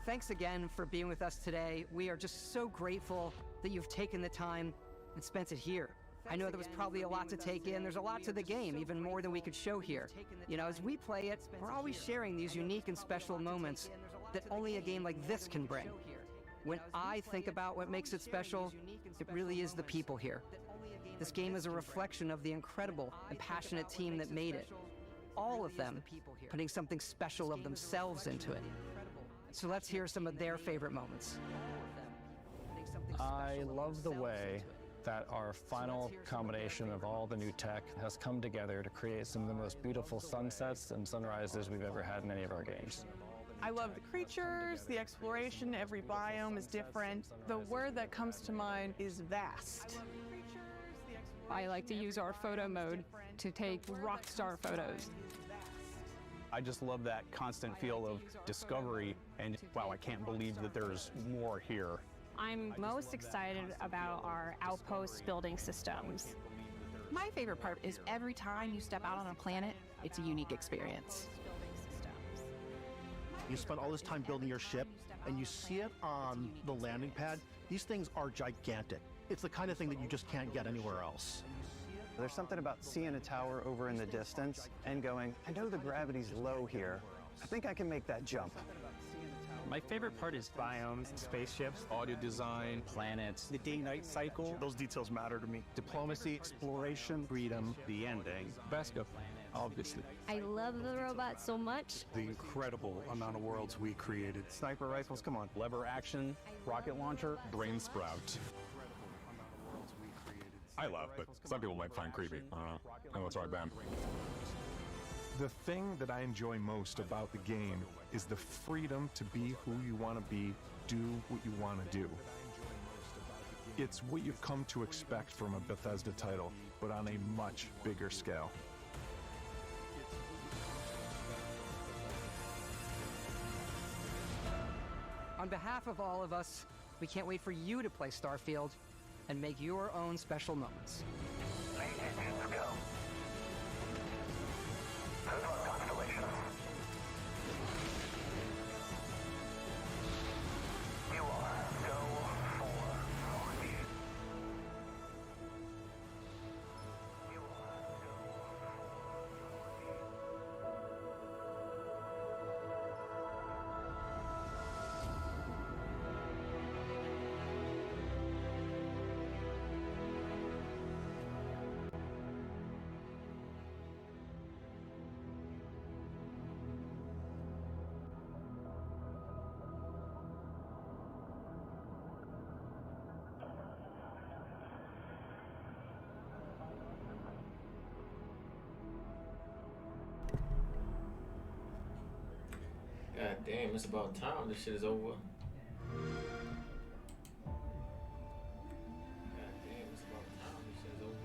Thanks again for being with us today. We are just so grateful that you've taken the time and spent it here. I know there was probably a lot to take in. There's a lot to the game, even more than we could show here. You know, as we play it, we're always sharing these unique and special moments that only a game like this can bring. When I think about what makes it special, it really is the people here. This game is a reflection of the incredible and passionate team that made it. All of them putting something special of themselves into it. So let's hear some of their favorite moments. I love the way that our final combination of all the new tech has come together to create some of the most beautiful sunsets and sunrises we've ever had in any of our games. I love the creatures, the exploration, every biome is different. The word that comes to mind is vast. I like to use our photo mode to take rock star photos. I just love that constant feel of discovery and, wow, I can't believe that there's more here. I'm most excited about our outpost building systems. My favorite part is every time you step out on a planet, it's a unique experience. You spend all this time building your ship, and you see it on the landing pad. These things are gigantic. It's the kind of thing that you just can't get anywhere else. There's something about seeing a tower over in the distance and going, I know the gravity's low here. I think I can make that jump. My favorite part is biomes, spaceships, audio design, planets, the day-night cycle. Those details matter to me. Diplomacy, exploration, freedom, the ending. Vasco, obviously. I love the robot so much. The incredible amount of worlds we created. Sniper rifles, come on. Lever action, rocket launcher, Brain sprout. I love, but some people might find creepy. I don't know. I know it's right, Ben. The thing that I enjoy most about the game is the freedom to be who you want to be, do what you want to do. It's what you've come to expect from a Bethesda title, but on a much bigger scale. On behalf of all of us, we can't wait for you to play Starfield and make your own special moments. Main engines go. Good luck, Constellation. You are go for launch. You are God damn, it's about time this shit is over. God damn, it's about time this shit is over.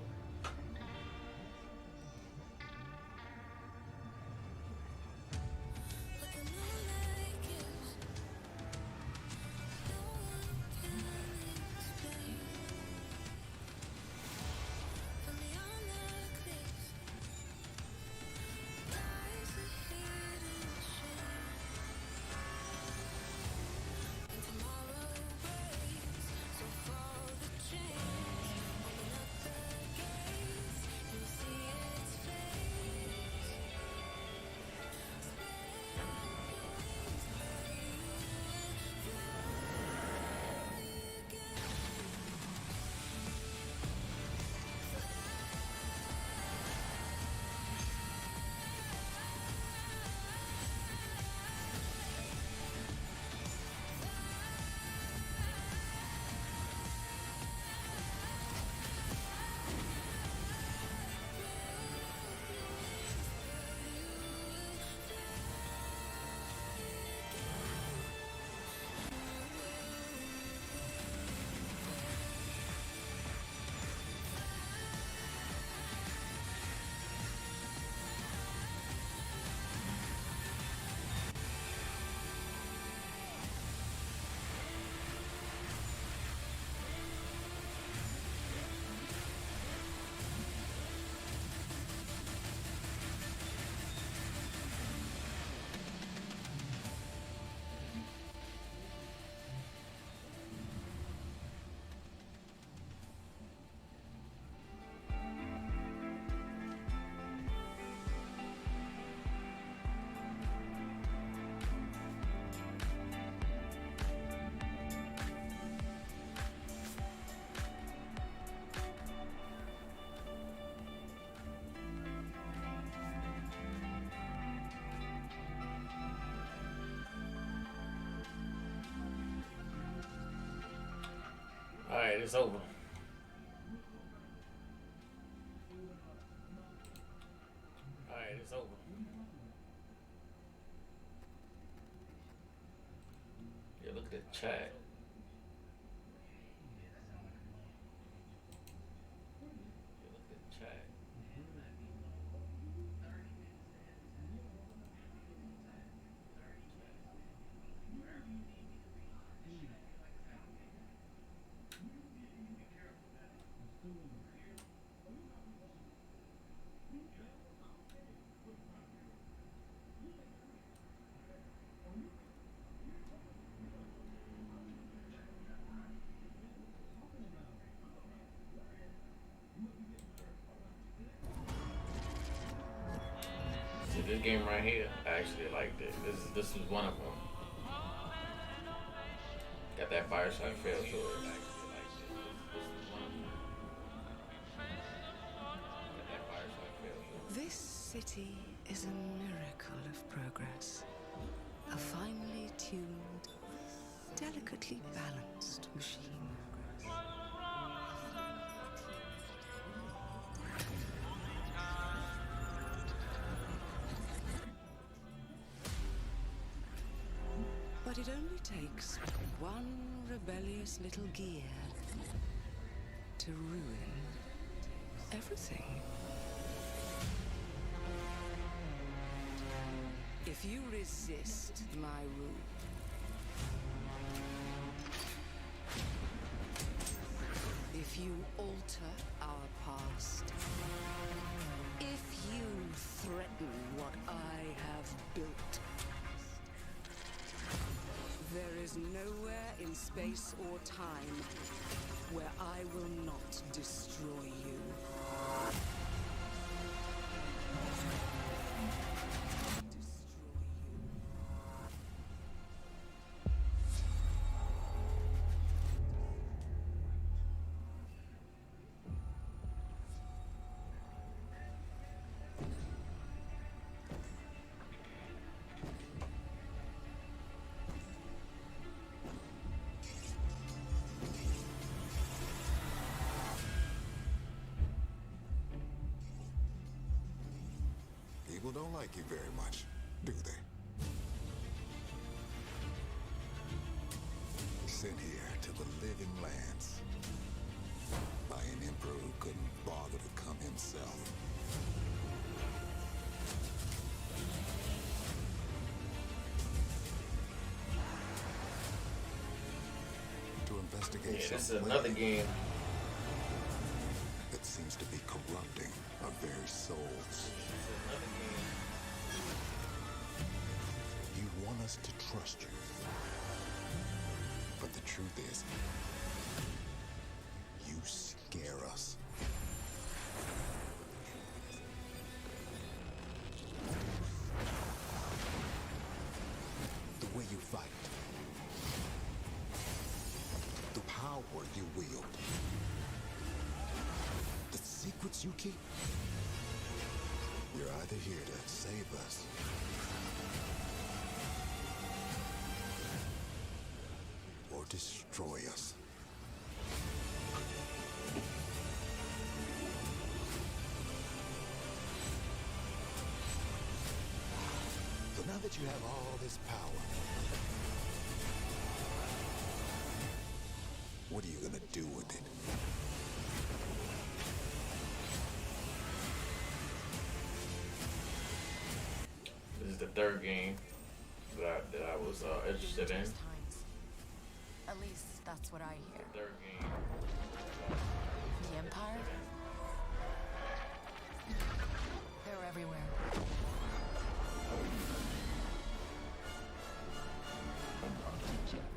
Alright, it's over. Alright, it's over. Yeah, look at the chat. See, this game right here, I actually liked it. This was one of them. Got that fireside feel to it. This city is a miracle of progress. A finely tuned, delicately balanced machine. But it only takes one rebellious little gear to ruin everything. If you resist my rule, if you alter our past, if you threaten what I have built, there is nowhere in space or time where I will not destroy you. People don't like you very much, do they? Sent here to the living lands by an emperor who couldn't bother to come himself. To investigate Yeah, this some is another plan game. that seems to be corrupting our very souls. You want us to trust you. But the truth is, you scare us. The way you fight. The power you wield. The secrets you keep. You're either here to save us or destroy us. So now that you have all this power, what are you gonna do with it? This is the third game that I was interested in. At least that's what I hear. Third game. The Empire? They're everywhere.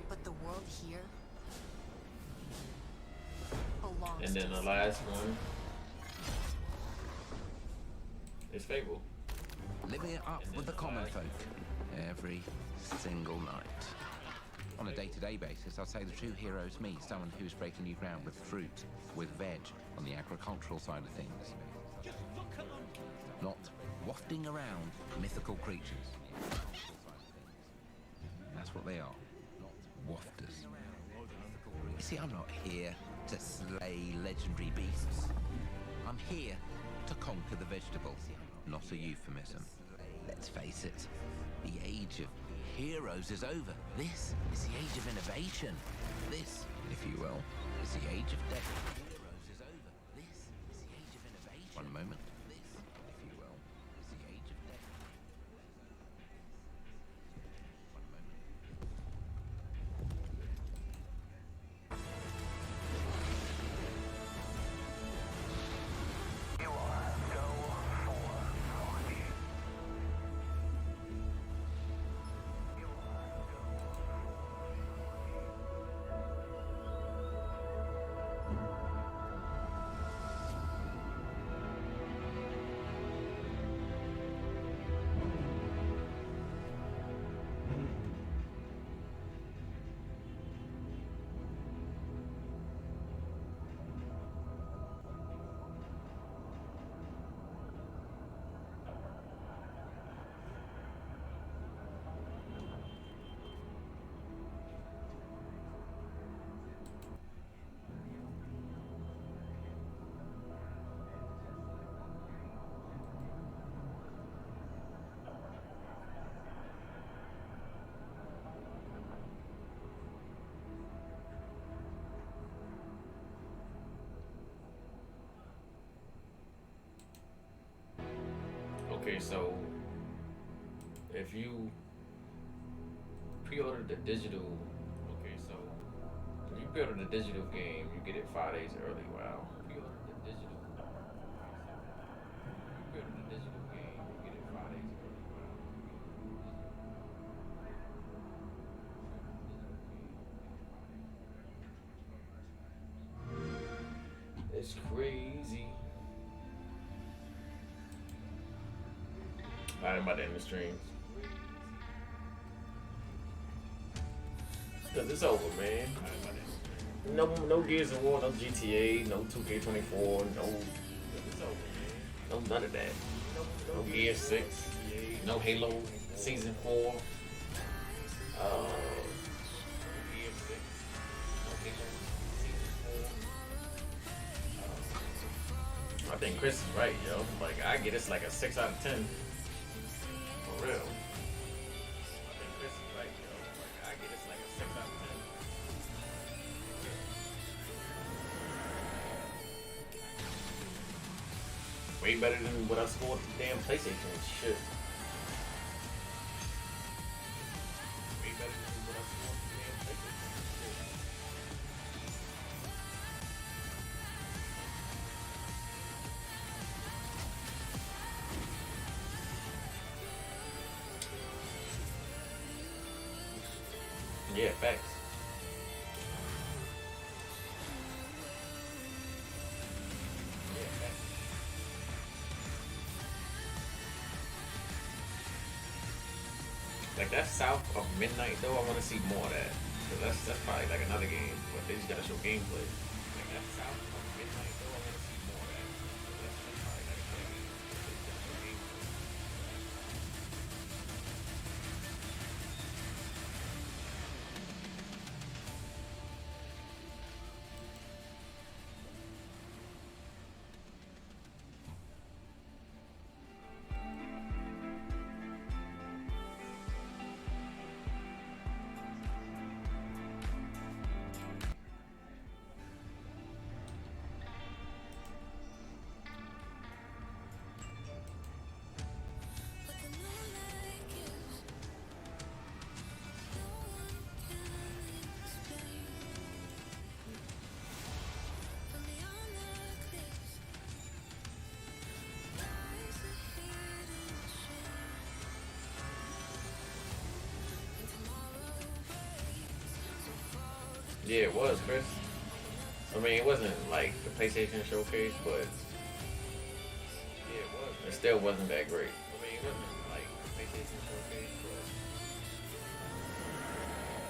But the world here belongs And then to the us. last one is Fable. Living it up with the common folk every single night. On a day-to-day basis, I'd say the true hero is me, someone who's breaking new ground with fruit, with veg, on the agricultural side of things. Not wafting around mythical creatures. That's what they are, not wafters. You see, I'm not here to slay legendary beasts. I'm here to conquer the vegetables, not a euphemism. Let's face it, the age of heroes is over. This is the age of innovation. This, if you will, is the age of death. Heroes is over. This is the age of innovation. One moment. This, if you will, is the age of death. One moment. You are go for me. Okay, so if you pre-order the digital, okay, so when you pre-order the digital game, you get it 5 days early. Wow. Pre-order the digital. You pre-order the digital game, you get it 5 days early. Wow. It's crazy. I'm about to end the stream. Cause it's over, man. No Gears of War, no GTA, no 2K24, no none of that. No Gear 6, no Halo Season 4. I think Chris is right, yo. Like, I get it's like a 6 out of 10. For real. I think Chris is right, yo. Like, I get it's like a 6 out of 10. Way better than what I scored the damn PlayStation and shit. Way better than what I scored the damn PlayStation and shit. Yeah, facts. Yeah, facts. Like that South of Midnight though, I want to see more of that. Cause that's probably like another game, but they just gotta show gameplay. Like that South of Midnight though, I want to see more of that. Cause that's probably like another game, but they just gotta show gameplay. Yeah, it was, Chris. I mean, it wasn't like the PlayStation Showcase, but yeah, it was. It still wasn't that great. I mean, it wasn't like the PlayStation Showcase, but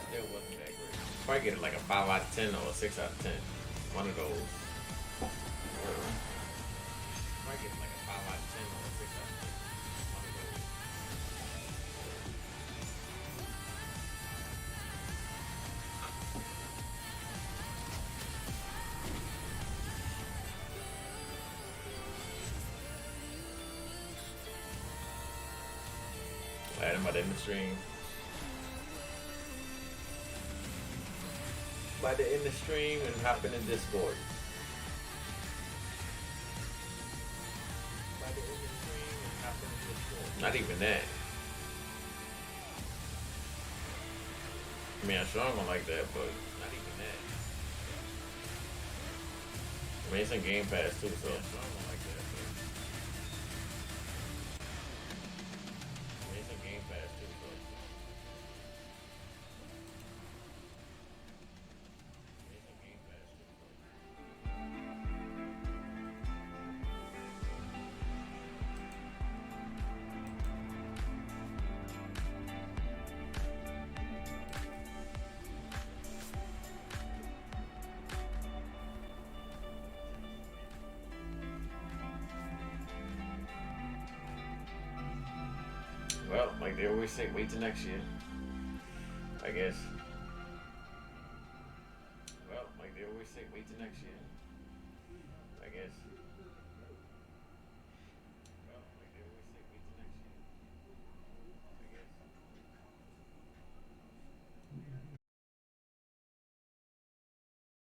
it still wasn't that great. Probably get it like a 5 out of 10 or a 6 out of 10. One of those. Probably get it like a 5 out of 10 or a 6 out of 10. One of those. Add him by the end of the stream. By the end of the stream and hop in the Discord. By the end of the stream and hop in the Discord. Not even that. I mean, I'm sure I'm gonna like that, but not even that. I mean, it's in Game Pass too, so. Well, like they always say, wait till next year. I guess. Well, like they always say, wait till next year. I guess.